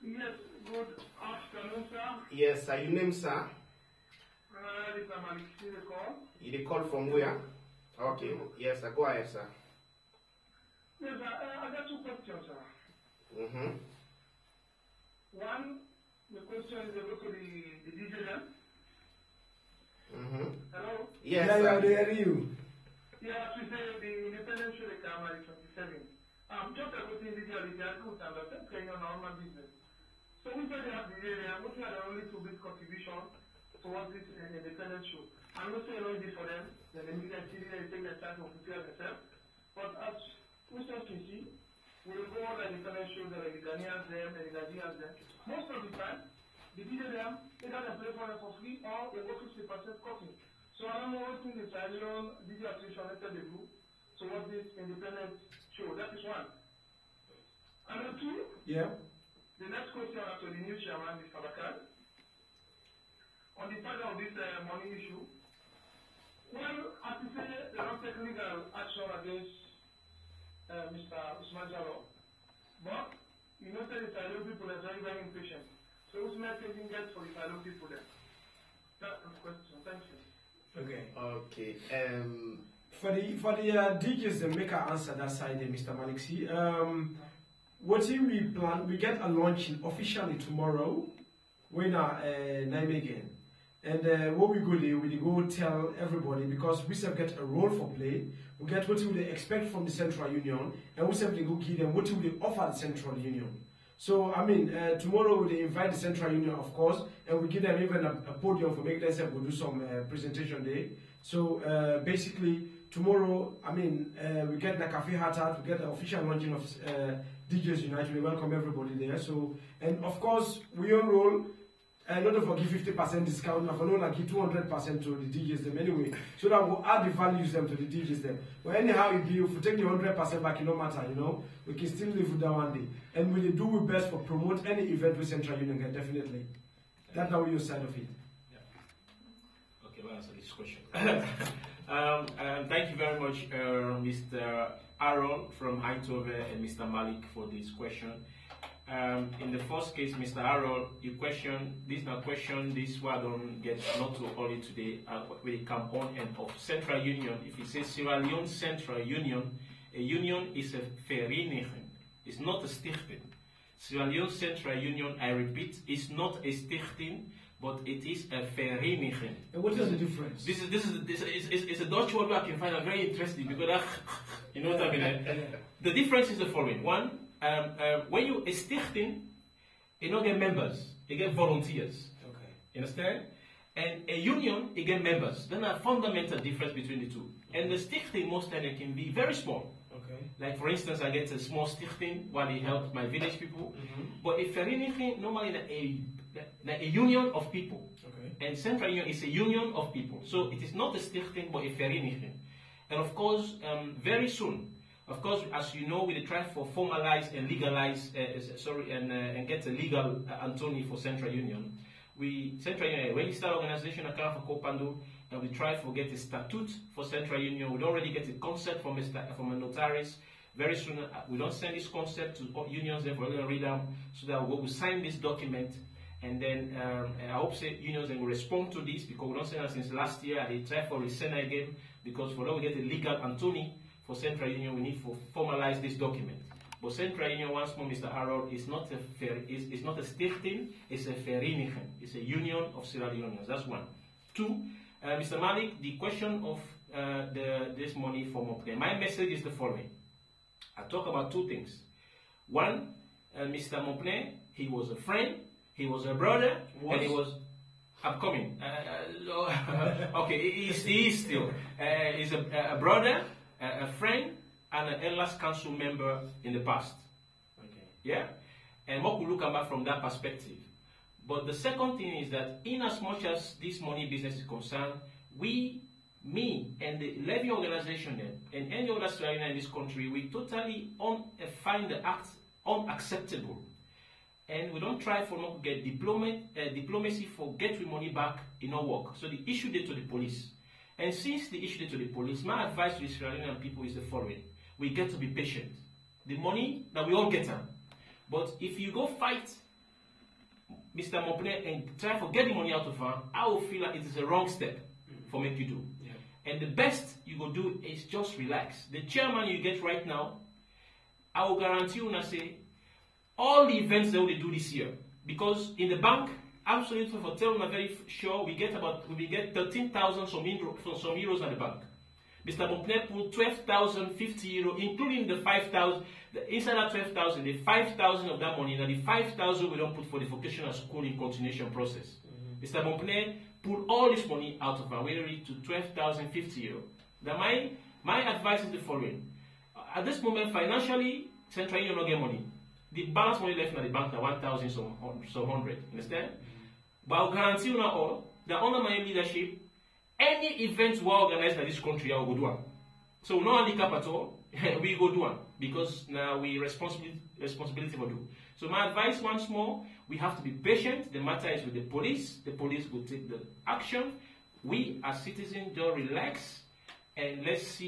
Yes, good afternoon, sir. Yes, your name, sir? This is Malik call. You call from where? Okay, yes, go ahead, sir. Yes, I got two questions, sir. One, the question is about the DJs. Hello? Yes, I hear you. Yeah, we say the independent show the camera is 27. Just about the DJs, they are good and that's carrying on normal business. So we say they have the area, we are the only two big contribution towards this independent show. I'm not saying only this for them, then the media TV they take their time to prepare themselves. But as we can see, we will go on the independent shows that the Ghanaians them and the Nigerians them. Most of the time, the DJ them, they got a play for them for free or they work 50% cutting. So I don't know what thing the Sierra Leone DJ Association entered the group towards this independent show. That is one. And number two, yeah. The next question to the new chairman, Mr. Bakar, on the part of this money issue. Well, as you say, there are technical action against Mr. Usman Jalo. But you know that the Sierra people are very, very impatient. So what's message you get for the Sierra people then? That's the question. Thank you. Okay. Okay. For the DJs, the make an answer that side, Mr. Maliksi. What we plan, we get a launching officially tomorrow when name again. And what we go there, we go tell everybody because we still get a role for play. We get what they expect from the Central Union, and we simply go give them what they offer the Central Union. So I mean, tomorrow we invite the Central Union, of course, and we give them even a podium for make themselves go do some presentation day. So basically tomorrow, I mean, we get the Cafe Hatat, we get the official launching of DJs Unite. We welcome everybody there. So, and of course, we enroll. And not to forgive 50% discount, but for like give 200% to the DJs them anyway. So that we'll add the values them to the DJs them. But anyhow, if we take the 100% back, it no matter, you know, we can still live with that one day. And we do our best for promote any event with Central Union, definitely. That's how your side of it. Yeah. Okay, we'll answer this question. Thank you very much, Mr. Aaron from Eindhoven and Mr. Malik for this question. In the first case, Mr. Aaron, you question this why I don't get not to only today with the campaign of Central Union. If you say Sierra Leone Central Union, a union is a vereniging, it's not a stichting. Sierra Leone Central Union, I repeat, is not a stichting, but it is a vereniging. And what is the difference? This is a Dutch word I can find very interesting because you know what I mean. The difference is the following: one. When you a stichting, you don't get members, you get volunteers. Okay. You understand? And a union, you get members. Then a fundamental difference between the two. And the stichting most time it can be very small. Okay. Like for instance, I get a small stichting while it helps my village people. But a vereniging normally a union of people. Okay. And Central Union is a union of people. So it is not a stichting but a vereniging. And of course, very soon. Of course, as you know, we try for formalize and legalize, and get a legal Antony for Central Union. Central Union, registered organization account for Kopando, and we try to get a statute for Central Union. We already get a concept from a notaris. Very soon, we don't send this concept to unions, therefore we're going to read them, so that we will sign this document. And then I hope unions will respond to this, because we don't send it since last year. They try for resend again, because for now we get a legal Antony. For Central Union, we need to formalize this document. But Central Union, once more, Mr. Harold, is not a stichting, it's a vereniging. It's a union of Sierra Leoneans. That's one. Two, Mr. Malik, the question of this money for Mople. My message is the following. I talk about two things. One, Mr. Mople, he was a friend, he was a brother, and he was upcoming. Okay, he is still. He's a brother, a friend, and an Elders Council member in the past. Okay. Yeah? And what could look at from that perspective. But the second thing is that in as much as this money business is concerned, me and the levy organization and any other Sierra Leone in this country, we totally find the act unacceptable. And we don't try for not to get diplomacy for get money back in our work. So the issue there to the police. And since the issue there to the police, my advice to the Sierra Leonean people is the following. We get to be patient. The money, that we all get them. But if you go fight Mr. Mopne and try to get the money out of her, I will feel like it is a wrong step for make you do. Yeah. And the best you go do is just relax. The chairman you get right now, I will guarantee you, say, all the events that we do this year, because in the bank, absolutely for tell I'm very sure we get 13,000 some euros at the bank. Mr. Mopne put 12,050 euro, including the 5,000. Inside that 12,000, the 5,000 of that money, and the 5,000 we don't put for the vocational school in continuation process. Mr. Mopne put all this money out of our way to 12,050 euro. Now my advice is the following. At this moment, financially, Central Union don't get money. The balance money left in the bank is 1,000 some hundred. Understand? But I'll guarantee you now all that under my leadership, any event we organize in this country, I will go do one. So no handicap at all, we go do one. Because now we responsibility for do. So my advice once more, we have to be patient. The matter is with the police. The police will take the action. We as citizens just relax and let's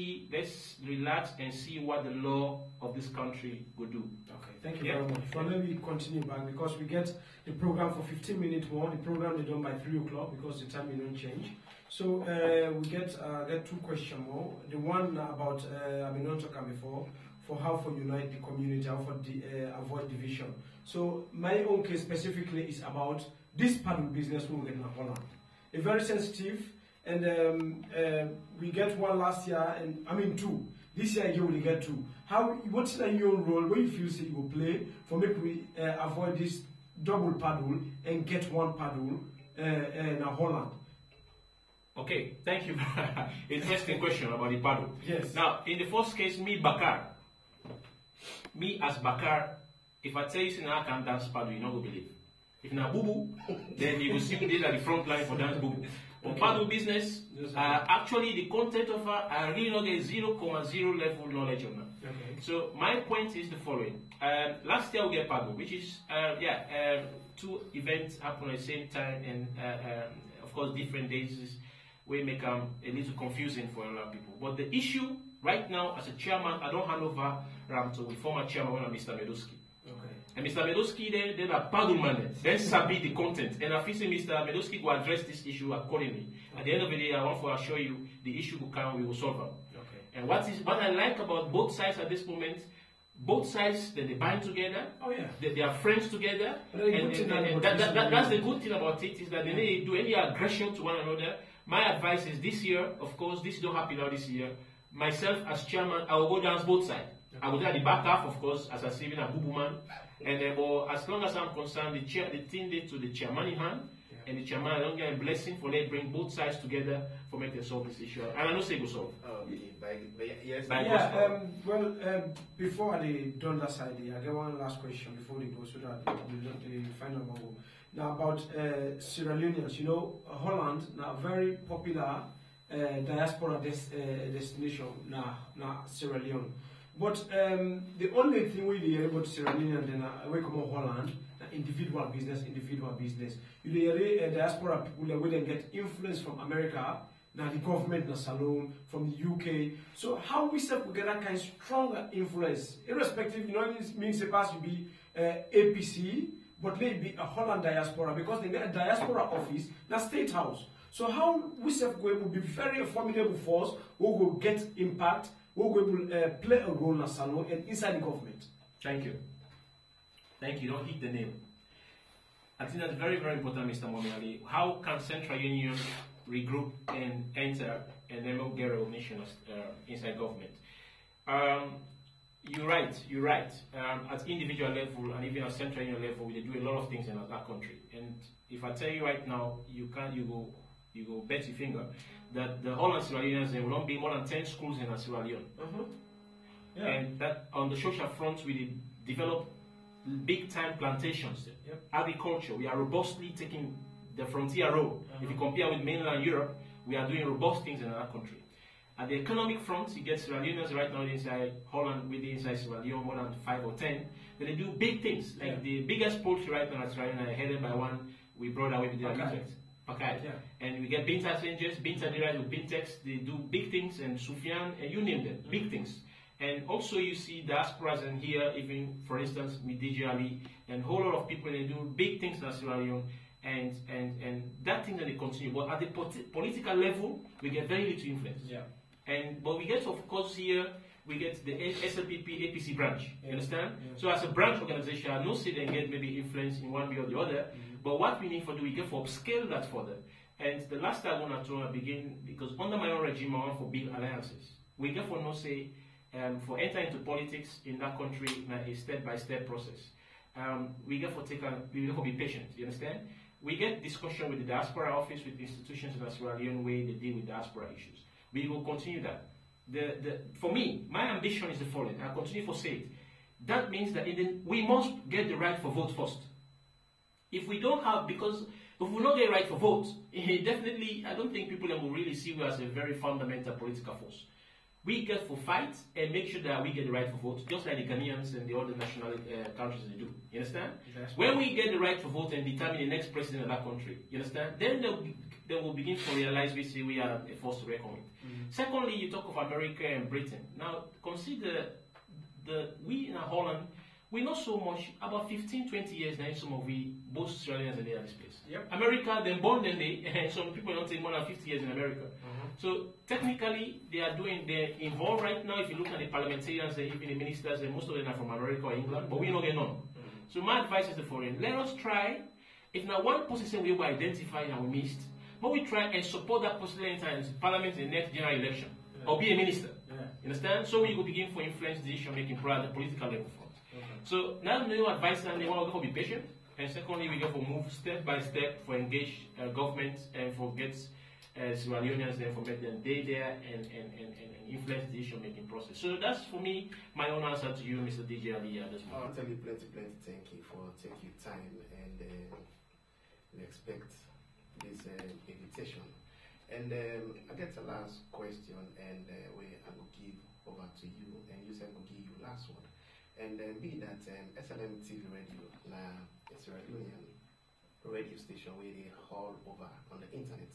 relax and see what the law of this country will do. Okay, thank you very much. So let me continue back because we get the program for 15 minutes more. The program is done by 3 o'clock because the time will not change. So we get 2 questions more. The one about I've been talking before for how to unite the community, how to avoid division. So my own case specifically is about this part of business we get in Holland. It's very sensitive. And we get 1 last year, and I mean 2. This year you will get 2. What's your role? What you feel say you will play for make we avoid this double paddle and get 1 paddle in Holland? Okay, thank you. Interesting question about the paddle. Yes. Now, in the first case, me as Bakar, if I tell you I can dance paddle, you're not going to believe. If na boo, then you will see me at the front line for dance boo. On paddle business, actually the content of I really not get 0.0 level knowledge on that. Okay. So my point is the following. Last year we get paddle, which is 2 events happen at the same time, and of course different days will make a little confusing for a lot of people. But the issue right now, as a chairman, I don't hand over to the former chairman, Mr. Medoski. Okay. And Mr. Medoski then a paddle man then sabi the content. And I feel Mr. Medoski will address this issue accordingly. Okay. At the end of the day, I want to assure you the issue will come, we will solve it. Okay. And what I like about both sides at this moment, both sides they bind together. Oh yeah. They are friends together. And that's the good thing about it, is that they may do any aggression to one another. My advice is this year, of course, this don't happen now this year. Myself as chairman, I will go down both sides. I will do at the back half, of course, as I say, even a boo man. And but as long as I'm concerned, the thing they to the chairman in hand, and the chairman, I don't get a blessing for letting bring both sides together for make them solve this issue. And I know say go solve. Yes. Before I done that side, I get 1 last question before they go so that the final one. Now about Sierra Leoneans, you know, Holland now very popular diaspora destination now Sierra Leone. But the only thing we hear about Sierra Leone and then we come on Holland, individual business. You hear diaspora people that will then get influence from America, now the government, the salon, from the UK. So how we set we get that kind of stronger influence, irrespective, you know, it means the past will be APC, but maybe a Holland diaspora, because they get a diaspora office, the state house. So how we set will be very formidable force who will get impact, who will play a role in the salon and inside the government. Thank you. Thank you. Don't hit the name. I think that's very, very important, Mr. Mohamed Ali. How can Central Union regroup and enter and then get recognition inside government? You're right. At individual level and even at Central Union level, we do a lot of things in that country. And if I tell you right now, you go bet your finger that the Holland Sierra Leoneans, there will not be more than 10 schools in Sierra Leone. And that on the social front, we develop big time plantations. Agriculture, we are robustly taking the frontier role. If you compare with mainland Europe, we are doing robust things in our country. At the economic front, you get Sierra Leoneans right now inside Holland, within inside Sierra Leone, more than 5 or 10. Then they do big things. Like the biggest poultry right now at Sierra Leone, headed by one we brought away with the Pakai. And we get Binta Rangers, Binta Diras with Bintex. They do big things, and Sufyan, and you name them, big things. And also you see diasporas in here, even for instance, DJ Ali, and a whole lot of people, they do big things in Sierra Leone. And that thing that they continue. But at the political level, we get very little influence. But we get, of course, here, we get the SLPP APC branch. You understand? So as a branch organization, I know say they get maybe influence in one way or the other, but what we need for do, we get for upscale that further. And the last I want to begin, because under my own regime, I want for build alliances. We get for no say, for enter into politics in that country, a step-by-step process. We get for be patient. You understand? We get discussion with the diaspora office, with institutions in the Sierra Leone way they deal with diaspora issues. We will continue that. For me, my ambition is the following. I'll continue to say it. That means that we must get the right for vote first. If we don't have, because if we don't get the right for vote, definitely, I don't think people will really see us as a very fundamental political force. We get for fight and make sure that we get the right for vote, just like the Ghanaians and the other national countries they do. You understand? When we get the right for vote and determine the next president of that country, you understand? Then they will begin to realize we are a force to reckon with. Secondly, you talk of America and Britain. Now, consider we in Holland, we know so much, about 15, 20 years now, some of we, both Australians and they are this place. America, then born then they, and some people don't take more than 50 years in America. So technically, they're involved right now. If you look at the parliamentarians, even the ministers, most of them are from America or England, but we don't get none. So my advice is the following. Let us try, if now one position we will identify and we missed, but we try and support that position in parliament in the next general election, or be a minister. You understand? So we will begin for influence decision making at the political level front. So now new advice, and they want to be patient. And secondly, we go for move step by step for engage government and for get Sierra Leoneans there, for make them there and influence the decision making process. So that's for me my own answer to you, Mr. DJ Ali, at this moment. I'll tell you plenty thank you for taking time and we expect this invitation. And I get the last question, and I will give over to you, and you said we'll give you last one. And be that SLMTV radio, a Sierra Leonean radio station where they all over on the internet.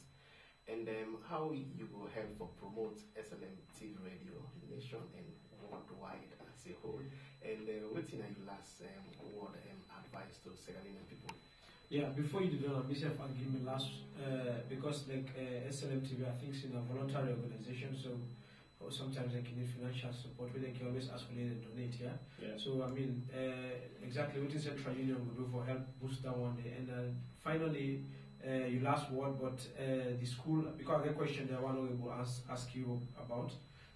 And how you will help for promote SLMTV radio nation and worldwide as a whole. And what's in your last word advice to Sierra Leonean people? Yeah, before you do that, myself, I'll give me last, because like SLMTV, I think it's in a voluntary organization, so sometimes they can need financial support, where they can always ask for them to donate, So, I mean, exactly what is Central Union will do for help boost that one day. And finally, your last word, but the school, because I get a question that one will ask you about,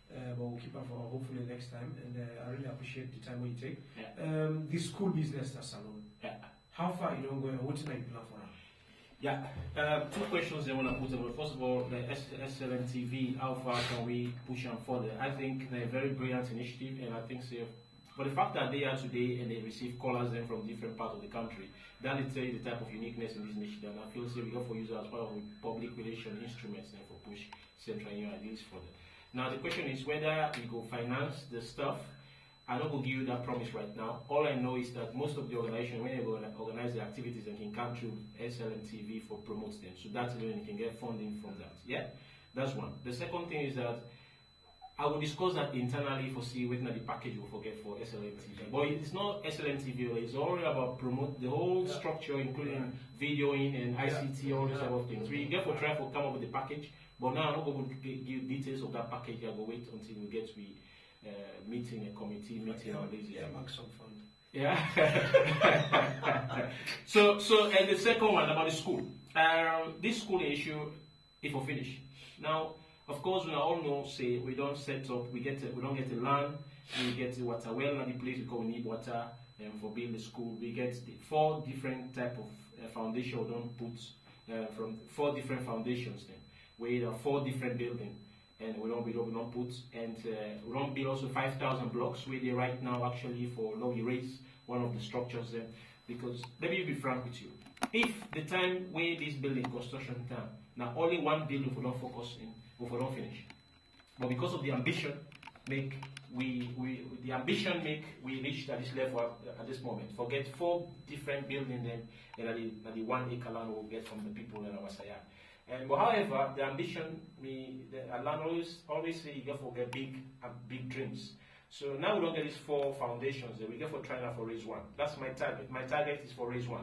but we'll keep it for hopefully next time, and I really appreciate the time we take. The school business as alone. How far you don't go, and what's my plan for now? Two questions I want to put on. First of all, the SLMTV, how far can we push them further? I think they're a very brilliant initiative, and I think for the fact that they are today and they receive callers then from different parts of the country, that will tell you the type of uniqueness in this initiative. And I feel we go for use as part of public relation instruments then for push Central Union ideas further. Now the question is whether we go finance the stuff. I'm not going to give you that promise right now. All I know is that most of the organization, when they organize the activities, they can come through SLMTV for promote them. So that's when you can get funding from that. That's one. The second thing is that I will discuss that internally for see whether the package will forget for SLMTV. But it's not SLMTV, it's all about promote the whole structure, including videoing and ICT, all these type of things. We get for try to come up with the package, but now I'm not going to give details of that package. I will wait until we get to meeting a committee meeting on this. Make some fun. So and the second one about the school. This school issue, it will finish. Now, of course, we all know, say we don't set up, we don't get the land, we get the water well, and the place we need water for building the school. We get the 4 different type of foundation we don't put from 4 different foundations then, where there are 4 different buildings. and we don't put, and we don't build also 5,000 blocks where they right now actually for now we raise one of the structures there, because let me be frank with you. If the time where this building construction time, now only one building we don't focus in, we don't finish. But because of the ambition, we reached at this level at this moment. Forget 4 different buildings and at the 1 acre land we'll get from the people in our side. But however, the ambition, the land always say you get for get big dreams. So now we don't get these 4 foundations. We get for trying out for raise 1. That's my target. My target is for raise 1.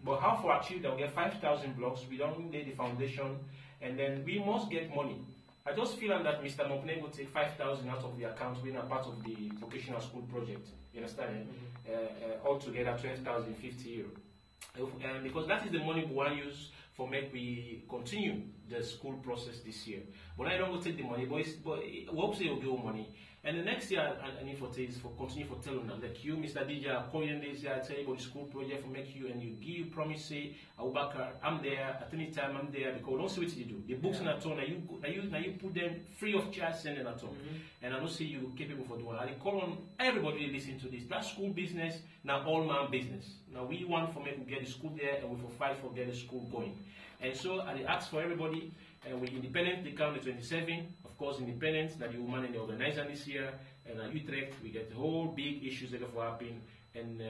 But how for achieve that we get 5,000 blocks, we don't lay the foundation, and then we must get money. I just feel that Mr. Mopne will take 5,000 out of the account being a part of the vocational school project. You understand? Altogether 12,050 euro. Because that is the money we want to use for make we continue the school process this year. But I don't go take the money, but we hope they will give money. And the next year, I need for continue for telling them, like you, Mr. DJ, calling this year, I tell you about the school project for make you, and you give promise, say, Abubakar, I'm there, at any time I'm there, because we don't see what you do. The books in at home, now you put them free of charge, send them at home. And I don't see you capable for doing it. I call on everybody to listen to this. That school business, now all man business. Now we want for make we get the school there, and we for fight for get the school going. And so I ask for everybody, we independent, they count the 27, of course, independent, that the woman and the organizer this year, and at Utrecht, we get the whole big issues that will happen, and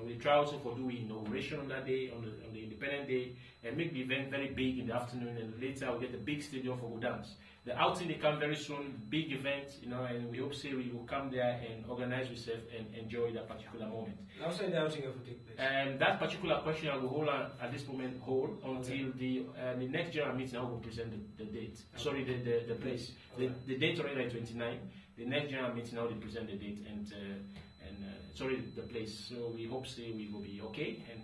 we try also for doing inauguration on that day, on the independent day, and make the event very big in the afternoon, and later we'll get the big stadium for dance. The outing they come very soon, big event, and we hope say we will come there and organize ourselves and enjoy that particular moment. Also, the outing will take place. And that particular question I will hold on at this moment until the next general meeting. I will present the date. Okay. Sorry, the place. Okay. The date already 29. The next general meeting I will present the date and sorry, the place. So we hope say we will be okay. And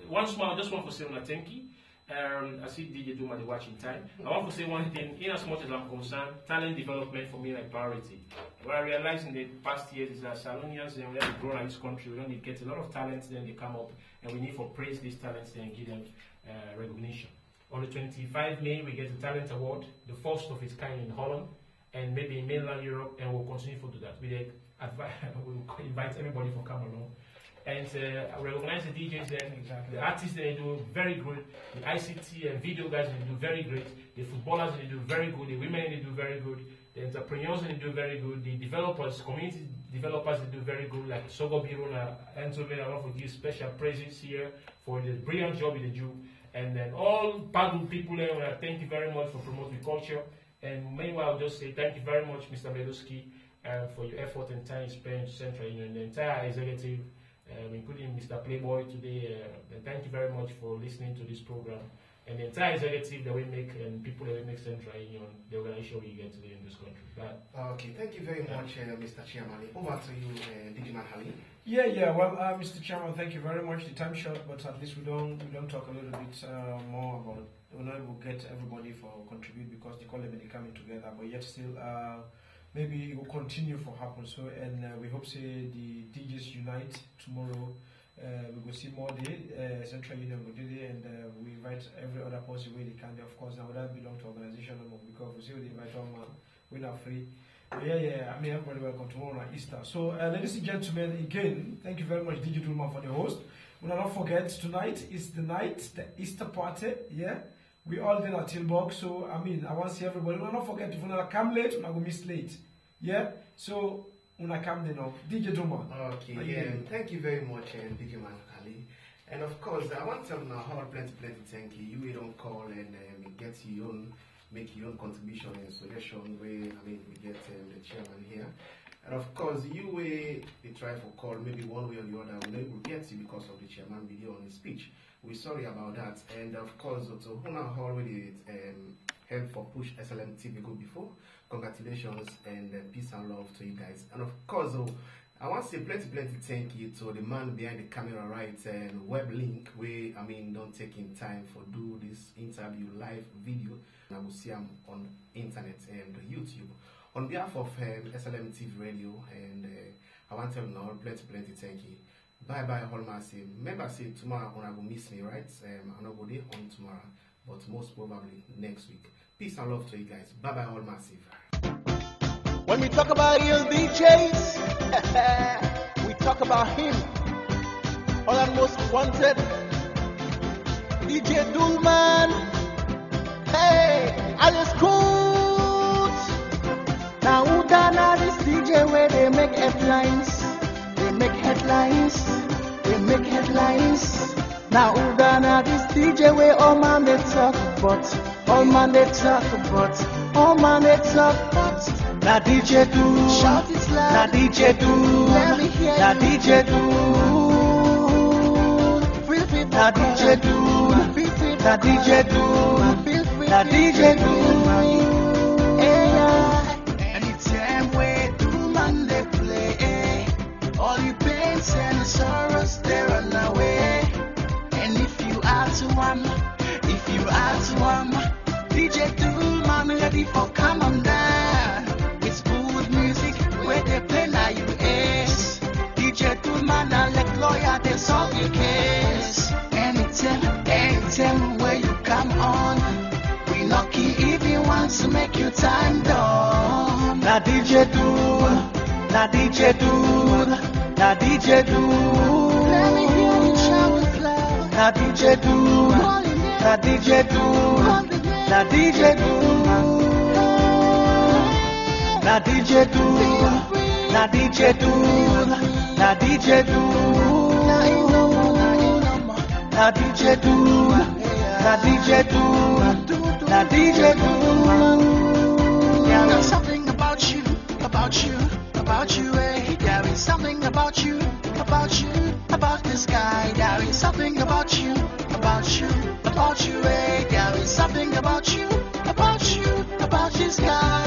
once more, I just want to say thank you. I see DJ Dulman watching time. I want to say one thing, in as much as I'm concerned, talent development for me like priority. What I realized in the past years is that Salonians, when we have grown in this country, we only get a lot of talents, then they come up, and we need to praise these talents and give them recognition. On the 25th May, we get the Talent Award, the first of its kind in Holland, and maybe in mainland Europe, and we'll continue to do that. We'll invite everybody to come along. And recognize the DJs there, the artists they do very good, the ICT and video guys they do very great, the footballers they do very good, the women they do very good, the entrepreneurs they do very good, the developers, community developers they do very good, like Sogo Biruna and Tove. I want to give special praises here for the brilliant job they do. And then all Padu people there, thank you very much for promoting culture. And meanwhile, I'll just say thank you very much, Mr. Meluski, for your effort and time spent in Central Union, the entire executive. Including Mr. Playboy today, and thank you very much for listening to this program. And the entire executive that we make and people that we make Central Union, the organization we get today in this country. Okay, thank you very much, Mr. Chairman. Over to you, DJ Ali. Yeah. Well, Mr. Chairman, thank you very much. The time short, but at least we don't talk a little bit more about. We'll get everybody for contribute because the column is coming together, but yet still. Maybe it will continue for happen. So we hope say the DJs unite tomorrow. We will see more day. Central Union will do it, and we invite every other person where they can. Of course, now that belong to organization because we say we invite all man. We're not free. But yeah. I mean, everybody welcome tomorrow on Easter. So, ladies and gentlemen, again, thank you very much, DJ Dulman, for the host. We will not forget tonight is the night, the Easter party. Yeah. We all did at Tilburg, so I mean, I want to see everybody. We'll not forget if you want to come late, we're not going to miss late. Yeah? So, when I come there now, DJ Dulman. Okay, yeah. Thank you very much, DJ Ali. And of course, I want to now hold plenty thank you. You don't call and get your own, make your own contribution and suggestion where, we get the chairman here. And of course, you will try for call maybe one way or the other. We will get you because of the chairman video on his speech. We're sorry about that. And of course, to Hona already help for push SLMTV go before. Congratulations and peace and love to you guys. And of course, I want to say plenty thank you to the man behind the camera, right? And web link where don't take in time for do this interview live video. And I will see him on internet and YouTube. On behalf of SLMTV Radio, and I want to tell you now plenty thank you. Bye Holmasi. Remember, say tomorrow when I will miss me, right? I'm not going on tomorrow, but most probably next week. Peace and love to you guys. Bye bye, all massive. When we talk about real DJs, we talk about him. All our most wanted, DJ Dulman. Hey, Alice Coons. Now who done this DJ where they make headlines? They make headlines. They make headlines. Now who done this DJ where all man they talk about? All man they talk about. All man they talk about. Now DJ do. Shout it loud. Now DJ do. Let me hear. Now DJ do. Now DJ do. Now DJ do. Now DJ do. Anytime we do man they play, all the pains and the sorrows they run away. And if you are to one, DJ do man ready for come on down. It's good music where they play now you ace. DJ do man and let lawyer they solve your case. Anytime where you come on, we lucky if you want to make your time done. Now DJ do, now DJ do, now DJ do. Let me hear you shout it loud. Now DJ do, now DJ do, now DJ do, now DJ do, now DJ do, now DJ do. Now DJ do, now DJ do, now DJ do. There's something about you, eh? There is something about you, about this guy. There is something about you, eh? There is something about you, about this guy.